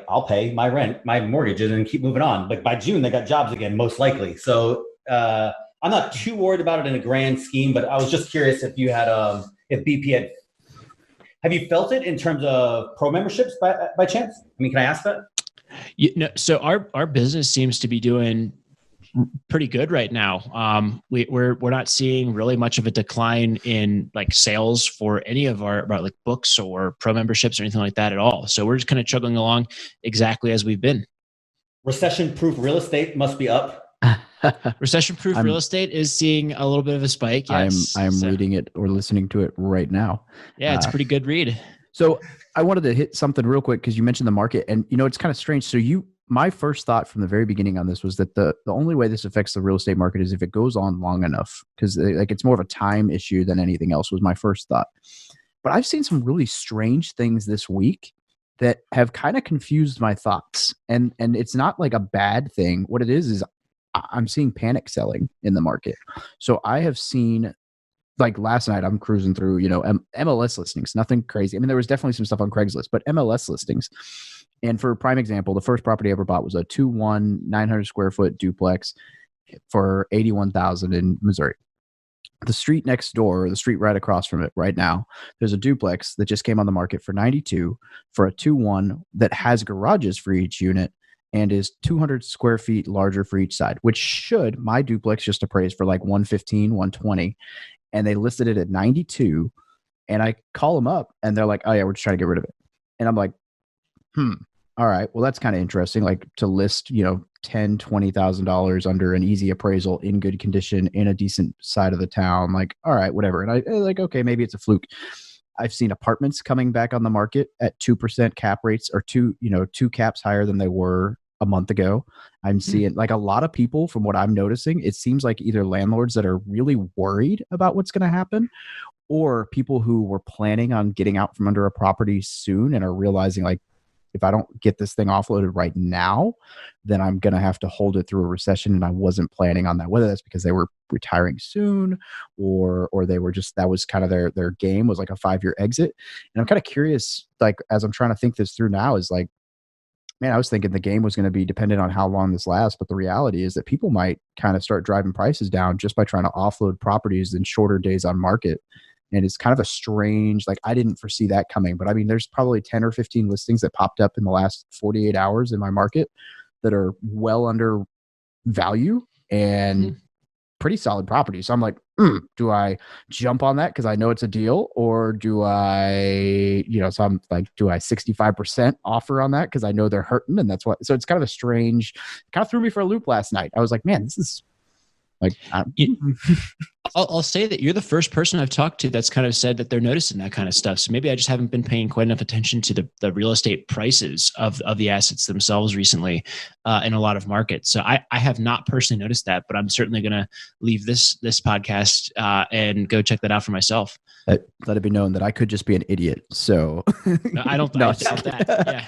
I'll pay my rent, my mortgages, and keep moving on. By June, they got jobs again, most likely. So I'm not too worried about it in a grand scheme, but I was just curious if you had, if BP have you felt it in terms of pro memberships by chance? I mean, can I ask that? So our business seems to be doing pretty good right now. We're not seeing really much of a decline in sales for any of our books or pro memberships or anything like that at all. So we're just kind of chugging along exactly as we've been. Recession-proof real estate must be up. Recession-proof real estate is seeing a little bit of a spike. Yes. I'm reading it or listening to it right now. Yeah, it's a pretty good read. So I wanted to hit something real quick because you mentioned the market, and it's kind of strange. So my first thought from the very beginning on this was that the only way this affects the real estate market is if it goes on long enough, because it's more of a time issue than anything else was my first thought. But I've seen some really strange things this week that have kind of confused my thoughts, and it's not like a bad thing. What it is I'm seeing panic selling in the market. So I have seen, last night I'm cruising through, MLS listings, nothing crazy. I mean, there was definitely some stuff on Craigslist, but MLS listings. And for a prime example, the first property I ever bought was a 2-1 900 square foot duplex for $81,000 in Missouri. The street next door, the street right across from it right now, there's a duplex that just came on the market for $92,000 for a 2-1 that has garages for each unit and is 200 square feet larger for each side, which my duplex just appraised for $115,000, $120,000. And they listed it at $92,000. And I call them up and they're like, oh yeah, we're just trying to get rid of it. And I'm like, all right, well, that's kind of interesting. To list, $10,000, $20,000 under an easy appraisal in good condition in a decent side of the town. All right, whatever. And I okay, maybe it's a fluke. I've seen apartments coming back on the market at 2% cap rates or two caps higher than they were a month ago. I'm seeing a lot of people, from what I'm noticing, it seems like either landlords that are really worried about what's going to happen, or people who were planning on getting out from under a property soon and are realizing if I don't get this thing offloaded right now, then I'm going to have to hold it through a recession. And I wasn't planning on that, whether that's because they were retiring soon or they were just, that was kind of their game was like a 5-year exit. And I'm kind of curious, like, as I'm trying to think this through now, is like, man, I was thinking the game was going to be dependent on how long this lasts. But the reality is that people might kind of start driving prices down just by trying to offload properties in shorter days on market. And it's kind of a strange, like, I didn't foresee that coming. But I mean, there's probably 10 or 15 listings that popped up in the last 48 hours in my market that are well under value and pretty solid properties. So I'm like, do I jump on that because I know it's a deal, or do I, so I'm like, do I 65% offer on that because I know they're hurting, and that's what. So it's kind of a strange, kind of threw me for a loop last night. I was like, man, this is like. I'll say that you're the first person I've talked to that's kind of said that they're noticing that kind of stuff. So maybe I just haven't been paying quite enough attention to the real estate prices of the assets themselves recently in a lot of markets. So I have not personally noticed that, but I'm certainly going to leave this podcast and go check that out for myself. Let it be known that I could just be an idiot. So no, I don't doubt that. Yeah.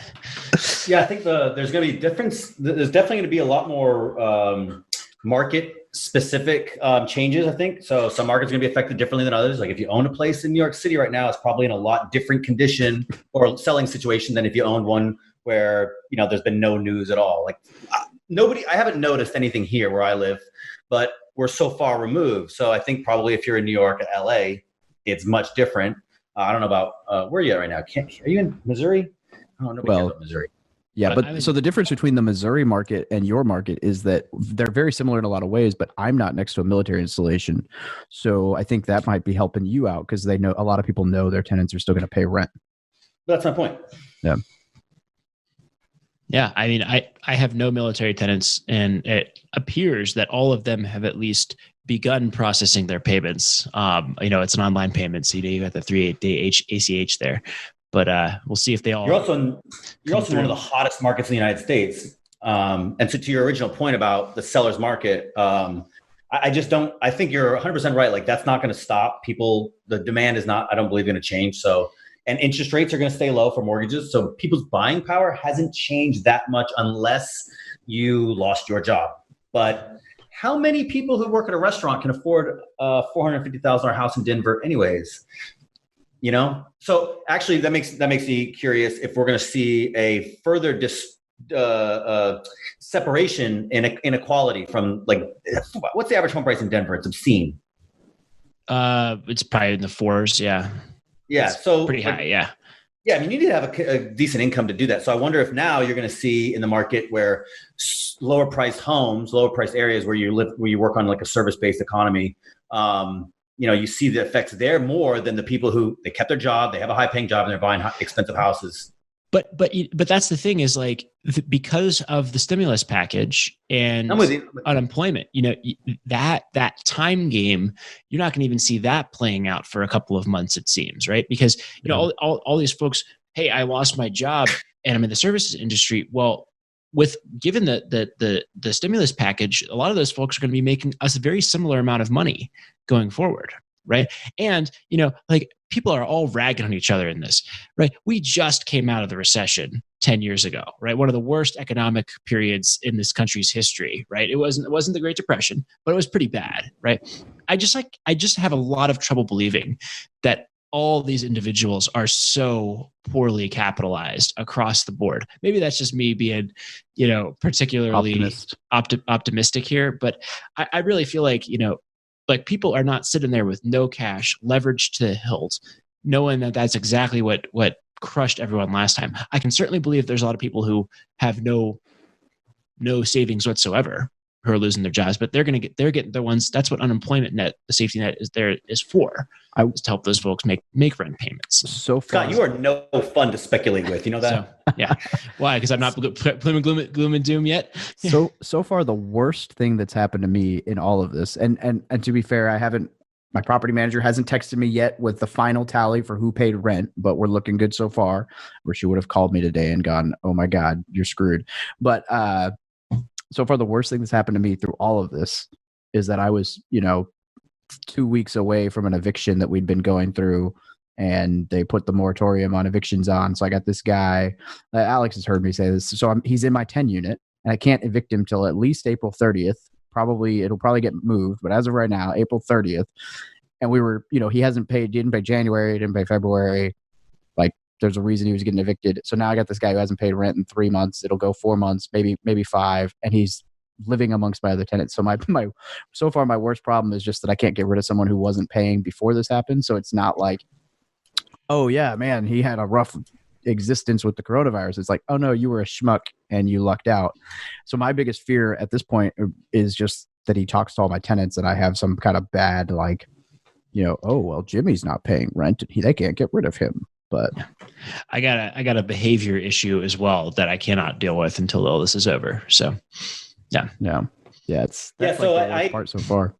Yeah, I think there's going to be difference. There's definitely going to be a lot more market specific changes, I think. So some markets are going to be affected differently than others. Like if you own a place in New York City right now, it's probably in a lot different condition or selling situation than if you owned one where, there's been no news at all. Like I haven't noticed anything here where I live, but we're so far removed. So I think probably if you're in New York or LA, it's much different. I don't know about, where are you at right now? Are you in Missouri? I don't know about Missouri. Yeah, but so the difference between the Missouri market and your market is that they're very similar in a lot of ways, but I'm not next to a military installation. So I think that might be helping you out because they know a lot of people know their tenants are still going to pay rent. That's my point. Yeah. Yeah. I mean, I have no military tenants, and it appears that all of them have at least begun processing their payments. It's an online payment. So you got the 3-day ACH there. But we'll see if they all. You're also in one of the hottest markets in the United States. And so to your original point about the seller's market, I just don't. I think you're 100% right. Like that's not going to stop people. The demand is not. I don't believe going to change. So, and interest rates are going to stay low for mortgages. So people's buying power hasn't changed that much unless you lost your job. But how many people who work at a restaurant can afford a $450,000 house in Denver, anyways? So actually that makes me curious if we're going to see a further separation in inequality from, like, what's the average home price in Denver? It's obscene. It's probably in the 4s. Yeah. Yeah. It's so pretty high. Yeah. Yeah. I mean, you need to have a decent income to do that. So I wonder if now you're going to see in the market where lower priced homes, lower priced areas where you live, where you work on like a service-based economy, you see the effects there more than the people who they kept their job, they have a high paying job, and they're buying expensive houses. But that's the thing is, like, because of the stimulus package and unemployment, that time game, you're not going to even see that playing out for a couple of months, it seems, right? Because all these folks, hey, I lost my job and I'm in the services industry. Well, given the stimulus package, a lot of those folks are going to be making us a very similar amount of money going forward, right? And like, people are all ragging on each other in this, right? We just came out of the recession 10 years ago, right? One of the worst economic periods in this country's history, right? It wasn't the Great Depression, but it was pretty bad, right? I just have a lot of trouble believing that all these individuals are so poorly capitalized across the board. Maybe that's just me being, particularly optimistic here, but I really feel like, like, people are not sitting there with no cash, leveraged to the hilt, knowing that that's exactly what crushed everyone last time. I can certainly believe there's a lot of people who have no savings whatsoever who are losing their jobs, but they're getting the ones. That's what unemployment net, the safety net, is for. Is to help those folks make rent payments. So far, Scott, you are no fun to speculate with. You know that? So, yeah. Why? Because I'm not gloom and doom yet. So far, the worst thing that's happened to me in all of this, and to be fair, my property manager hasn't texted me yet with the final tally for who paid rent, but we're looking good so far. Or she would have called me today and gone, "Oh my God, you're screwed." But so far, the worst thing that's happened to me through all of this is that I was, 2 weeks away from an eviction that we'd been going through, and they put the moratorium on evictions on. So I got this guy, Alex has heard me say this. So he's in my 10 unit and I can't evict him till at least April 30th. It'll probably get moved, but as of right now, April 30th. And we were, he didn't pay January, didn't pay February. Like there's a reason he was getting evicted. So now I got this guy who hasn't paid rent in 3 months. It'll go 4 months, maybe 5. And he's living amongst my other tenants. So so far my worst problem is just that I can't get rid of someone who wasn't paying before this happened. So it's not like, oh yeah, man, he had a rough existence with the coronavirus. It's like, oh no, you were a schmuck and you lucked out. So my biggest fear at this point is just that he talks to all my tenants and I have some kind of bad, like, oh, well, Jimmy's not paying rent and they can't get rid of him. But I got a behavior issue as well that I cannot deal with until all this is over. So yeah. That's so like the worst part so far.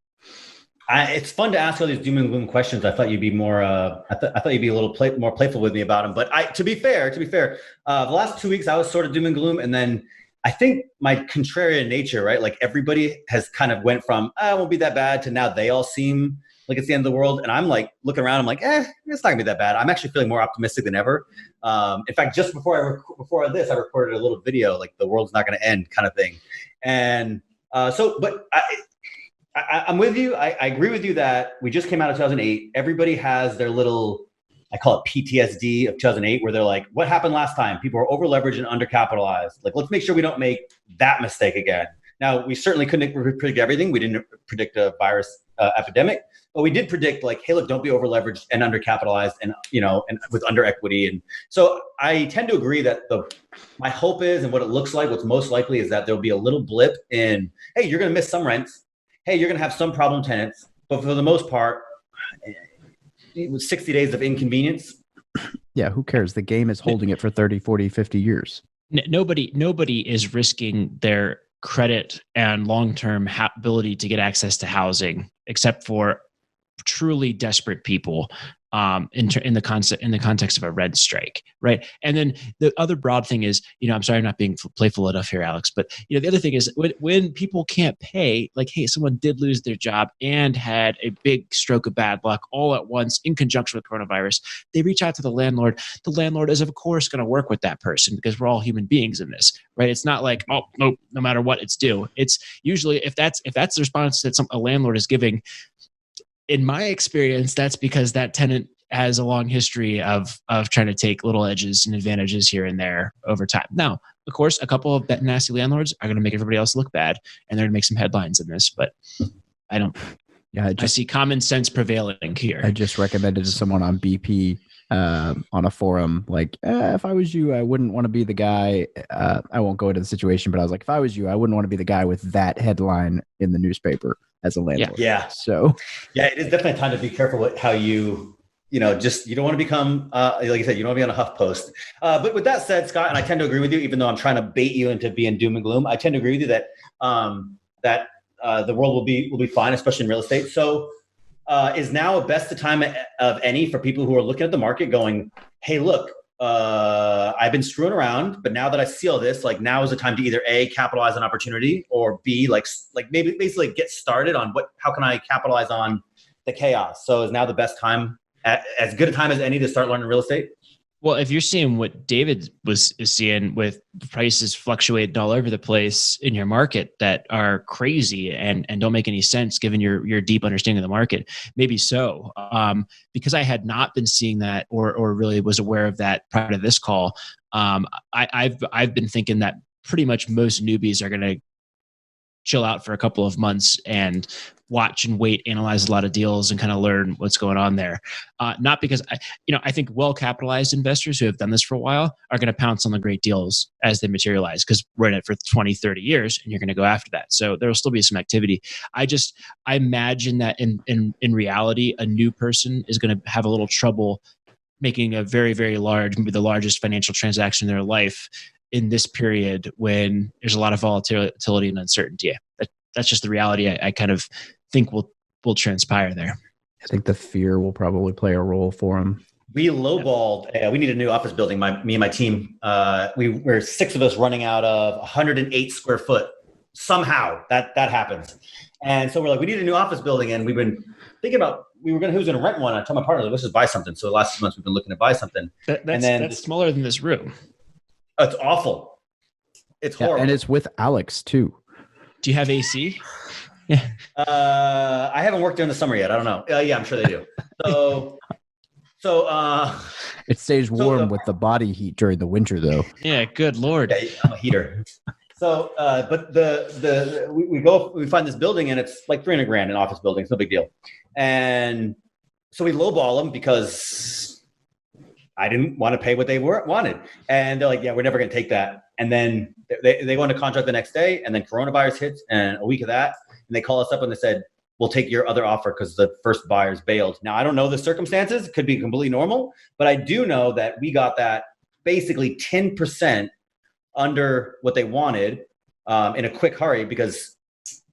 It's fun to ask all these doom and gloom questions. I thought you'd be more. I thought you'd be a little more playful with me about them. But to be fair, the last 2 weeks I was sort of doom and gloom, and then I think my contrarian nature, right? Like everybody has kind of went from it won't be that bad to now they all seem like it's the end of the world, and I'm like looking around. I'm like, it's not gonna be that bad. I'm actually feeling more optimistic than ever. In fact, just before this, I recorded a little video like the world's not gonna end kind of thing, and I'm with you. I agree with you that we just came out of 2008. Everybody has their little, I call it PTSD of 2008, where they're like, what happened last time? People were over leveraged and undercapitalized. Like, let's make sure we don't make that mistake again. Now, we certainly couldn't predict everything. We didn't predict a virus epidemic, but we did predict like, hey, look, don't be over leveraged and undercapitalized and, and with under equity. And so I tend to agree that my hope is, and what it looks like, what's most likely is that there'll be a little blip in, hey, you're going to miss some rents. Hey, you're going to have some problem tenants, but for the most part, it was 60 days of inconvenience. Yeah, who cares? The game is holding it for 30, 40, 50 years. Nobody is risking their credit and long-term ability to get access to housing, except for truly desperate people. In the context of a rent strike, right? And then the other broad thing is, I'm sorry I'm not being playful enough here, Alex, but the other thing is when people can't pay, like, hey, someone did lose their job and had a big stroke of bad luck all at once in conjunction with coronavirus, they reach out to the landlord. The landlord is of course going to work with that person because we're all human beings in this, right? It's not like, oh, no matter what, it's due. It's usually if that's the response that a landlord is giving. In my experience, that's because that tenant has a long history of trying to take little edges and advantages here and there over time. Now, of course, a couple of nasty landlords are going to make everybody else look bad, and they're going to make some headlines in this. But I don't. Yeah, I see common sense prevailing here. I just recommended to someone on BP on a forum, like, if I was you, I wouldn't want to be the guy. I won't go into the situation, but I was like, if I was you, I wouldn't want to be the guy with that headline in the newspaper as a landlord. Yeah. So yeah, it is definitely time to be careful with how you don't want to become, like I said, you don't want to be on a HuffPost. But with that said, Scott, and I tend to agree with you, even though I'm trying to bait you into being doom and gloom, I tend to agree with you that the world will be fine, especially in real estate. So is now a best time of any for people who are looking at the market going, hey, look, I've been screwing around, but now that I see all this, like now is the time to either A, capitalize on opportunity, or B, like maybe basically get started on how can I capitalize on the chaos? So is now the best time, as good a time as any, to start learning real estate? Well, if you're seeing what David is seeing with prices fluctuating all over the place in your market that are crazy and don't make any sense given your deep understanding of the market, maybe so. Because I had not been seeing that or really was aware of that prior to this call, I've been thinking that pretty much most newbies are going to chill out for a couple of months and watch and wait, analyze a lot of deals and kind of learn what's going on there. Not because I think well-capitalized investors who have done this for a while are going to pounce on the great deals as they materialize because we're in it for 20, 30 years and you're going to go after that. So there'll still be some activity. I imagine that in reality, a new person is going to have a little trouble making a very, very large, maybe the largest financial transaction in their life in this period when there's a lot of volatility and uncertainty. That's just the reality I kind of think will transpire there. I think the fear will probably play a role for him. We lowballed. We need a new office building. Me and my team. We were 6 of us running out of 108 square foot somehow that happens. And so we're like, we need a new office building. And we've been thinking about, who's going to rent one. I told my partner, let's just buy something. So the last 2 months we've been looking to buy something. That's smaller than this room. It's awful. It's horrible. And it's with Alex too. Do you have AC? Yeah. I haven't worked there in the summer yet. I don't know. Yeah, I'm sure they do. So it stays warm with the body heat during the winter though. Yeah. Good Lord. Yeah, I'm a heater. So, but we find this building and it's like $300,000 an office building. It's no big deal. And so we lowball them because I didn't want to pay what they wanted. And they're like, yeah, we're never going to take that. And then they go into contract the next day, and then coronavirus hits, and a week of that, and they call us up and they said, we'll take your other offer because the first buyers bailed. Now, I don't know the circumstances. It could be completely normal, but I do know that we got that basically 10% under what they wanted in a quick hurry, because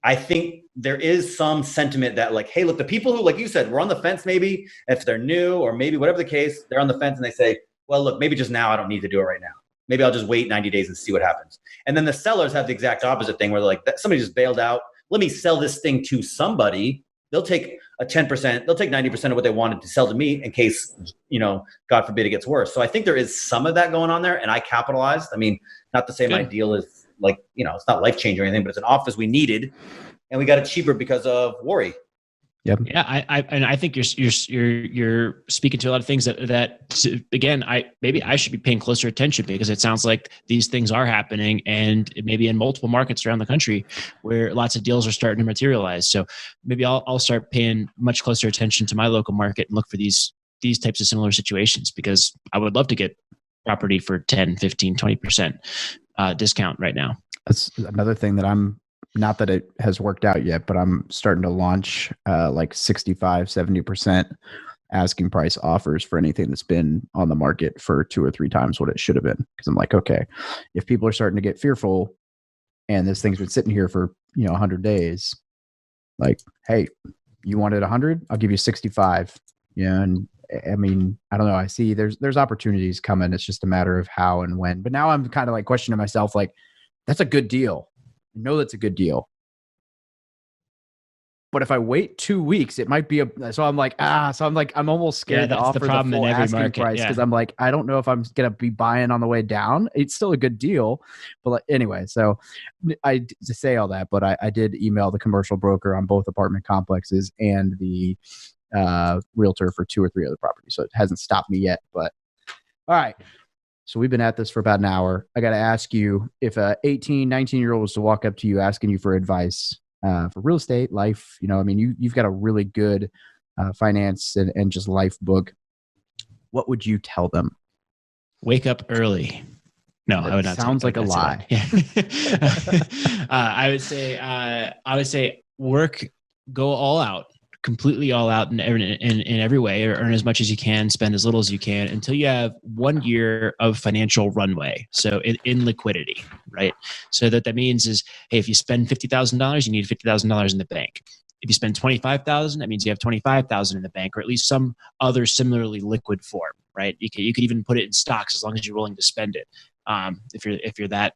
I think there is some sentiment that like, hey, look, the people who, like you said, were on the fence, maybe if they're new or maybe whatever the case, they're on the fence and they say, well, look, maybe just now I don't need to do it right now. Maybe I'll just wait 90 days and see what happens. And then the sellers have the exact opposite thing where they're like, somebody just bailed out. Let me sell this thing to somebody. They'll take a 10%, they'll take 90% of what they wanted to sell to me in case, God forbid it gets worse. So I think there is some of that going on there, and I capitalized. I mean, not the same ideal as like, it's not life-changing or anything, but it's an office we needed, and we got it cheaper because of worry. Yep. Yeah, I think you're speaking to a lot of things that again, maybe I should be paying closer attention, because it sounds like these things are happening, and maybe in multiple markets around the country where lots of deals are starting to materialize. So maybe I'll start paying much closer attention to my local market and look for these types of similar situations, because I would love to get property for 10, 15, 20% discount right now. That's another thing that I'm, not that it has worked out yet, but I'm starting to launch like 65, 70% asking price offers for anything that's been on the market for 2 or 3 times what it should have been. Because I'm like, okay, if people are starting to get fearful and this thing's been sitting here for 100 days, like, hey, you wanted 100? I'll give you 65. Yeah, and I mean, I don't know. I see there's opportunities coming. It's just a matter of how and when. But now I'm kind of like questioning myself, like, that's a good deal. I know that's a good deal. But if I wait 2 weeks, it might be I'm almost scared to offer the full asking price, because I'm like, I don't know if I'm going to be buying on the way down. It's still a good deal. But like, anyway, so I to say all that, but I did email the commercial broker on both apartment complexes and the realtor for 2 or 3 other properties. So it hasn't stopped me yet, but all right. So we've been at this for about an hour. I got to ask you, if a 18, 19-year-old was to walk up to you asking you for advice for real estate, life, you've got a really good finance and just life book. What would you tell them? Wake up early. No, I would not. Sounds like a lie. Yeah. I would say work, go all out. Completely all out in every way, or earn as much as you can, spend as little as you can, until you have 1 year of financial runway. So in liquidity, right? So that means is, hey, if you spend $50,000, you need $50,000 in the bank. If you spend $25,000, that means you have $25,000 in the bank, or at least some other similarly liquid form, right? You could even put it in stocks as long as you're willing to spend it. If you're that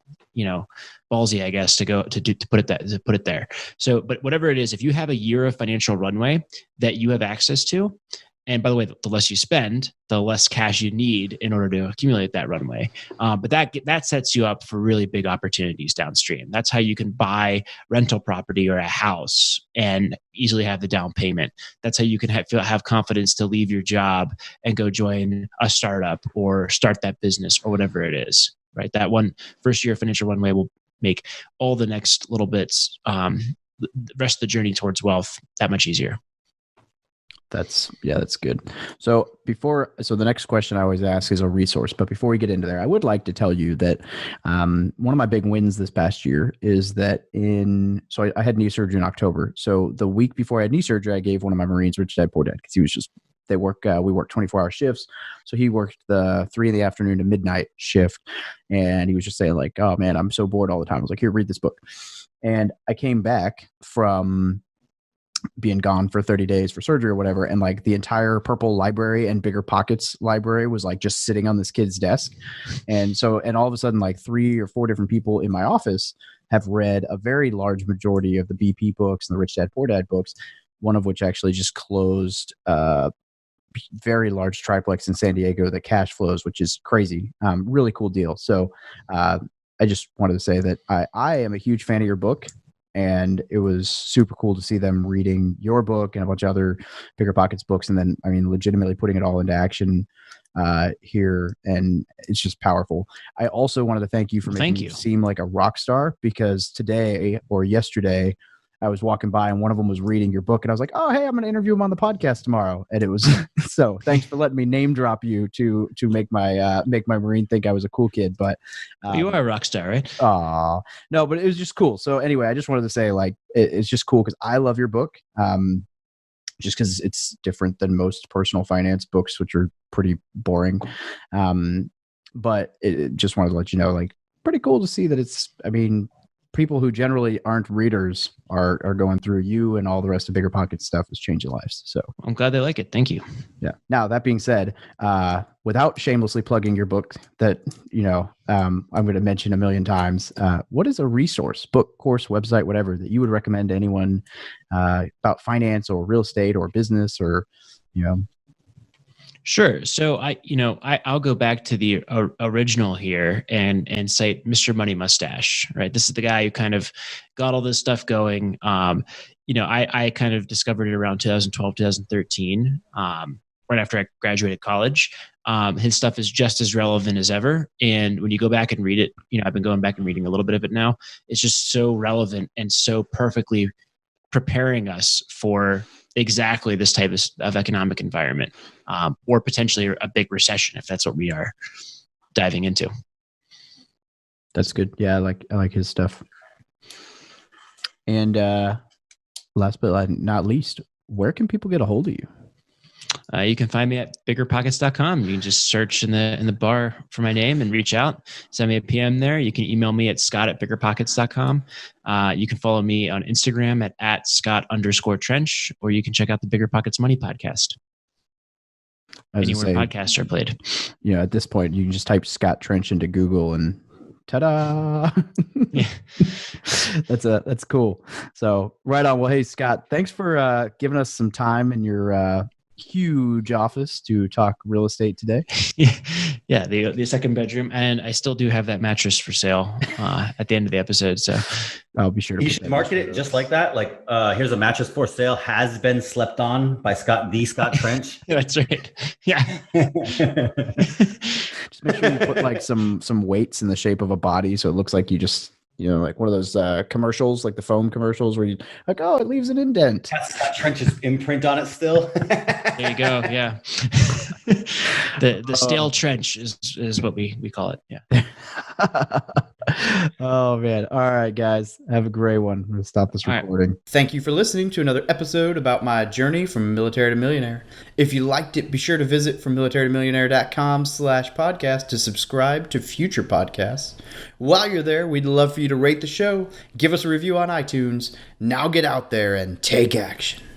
ballsy, I guess, to put it there. So, but whatever it is, if you have a year of financial runway that you have access to, and by the way, the less you spend, the less cash you need in order to accumulate that runway. But that sets you up for really big opportunities downstream. That's how you can buy rental property or a house and easily have the down payment. That's how you can have confidence to leave your job and go join a startup or start that business or whatever it is. Right, that one first year financial runway will make all the next little bits, the rest of the journey towards wealth, that much easier. That's good. So the next question I always ask is a resource, but before we get into there, I would like to tell you that one of my big wins this past year is that I had knee surgery in October. So the week before I had knee surgery, I gave one of my Marines, Rich Dad Poor Dad, because he was we work 24-hour shifts. So he worked the 3 p.m. to midnight shift. And he was just saying like, oh man, I'm so bored all the time. I was like, here, read this book. And I came back from being gone for 30 days for surgery or whatever. And like the entire Purple library and BiggerPockets library was like just sitting on this kid's desk. And all of a sudden, like 3 or 4 different people in my office have read a very large majority of the BP books and the Rich Dad Poor Dad books, one of which actually just closed very large triplex in San Diego that cash flows, which is crazy. Really cool deal. So I just wanted to say that I am a huge fan of your book. And it was super cool to see them reading your book and a bunch of other BiggerPockets books. And then, I mean, legitimately putting it all into action here. And it's just powerful. I also wanted to thank you for making me seem like a rock star, because today or yesterday, I was walking by and one of them was reading your book and I was like, oh, hey, I'm going to interview him on the podcast tomorrow. And it was, so thanks for letting me name drop you to make my Marine think I was a cool kid. But you are a rock star, right? No, but it was just cool. So anyway, I just wanted to say like, it's just cool because I love your book. Just because it's different than most personal finance books, which are pretty boring. But it just wanted to let you know, like, pretty cool to see that it's, I mean, people who generally aren't readers are going through you, and all the rest of BiggerPockets stuff is changing lives. So I'm glad they like it. Thank you. Yeah. Now, that being said, without shamelessly plugging your book that, I'm going to mention a million times, what is a resource, book, course, website, whatever, that you would recommend to anyone about finance or real estate or business or, Sure. So I'll go back to the original here and cite Mr. Money Mustache, right? This is the guy who kind of got all this stuff going. I kind of discovered it around 2012, 2013, right after I graduated college. His stuff is just as relevant as ever. And when you go back and read it, I've been going back and reading a little bit of it now. It's just so relevant and so perfectly preparing us for exactly this type of economic environment, or potentially a big recession, if that's what we are diving into. That's good. Yeah, I like his stuff. And last but not least, where can people get a hold of you? You can find me at BiggerPockets.com. You can just search in the bar for my name and reach out. Send me a PM there. You can email me at Scott@BiggerPockets.com. You can follow me on Instagram at Scott_Trench, or you can check out the BiggerPockets Money Podcast. Anywhere podcasts are played. Yeah, at this point, you can just type Scott Trench into Google and ta-da! Yeah. That's cool. So right on. Well, hey, Scott, thanks for giving us some time in your huge office to talk real estate today. Yeah, the second bedroom, and I still do have that mattress for sale at the end of the episode. So I'll be sure to. You should market it just like that. Like, here's a mattress for sale, has been slept on by Scott Trench. That's right. Yeah. Just make sure you put like some weights in the shape of a body, so it looks like you just. Like one of those commercials, like the foam commercials where you like, oh, it leaves an indent. That's Scott Trench's imprint on it still. There you go. Yeah. The stale trench is what we call it. Yeah. Oh, man. All right, guys. Have a great one. I'm going to stop this recording. Right. Thank you for listening to another episode about my journey from military to millionaire. If you liked it, be sure to visit FromMilitaryToMillionaire.com/podcast to subscribe to future podcasts. While you're there, we'd love for you to rate the show, give us a review on iTunes. Now get out there and take action.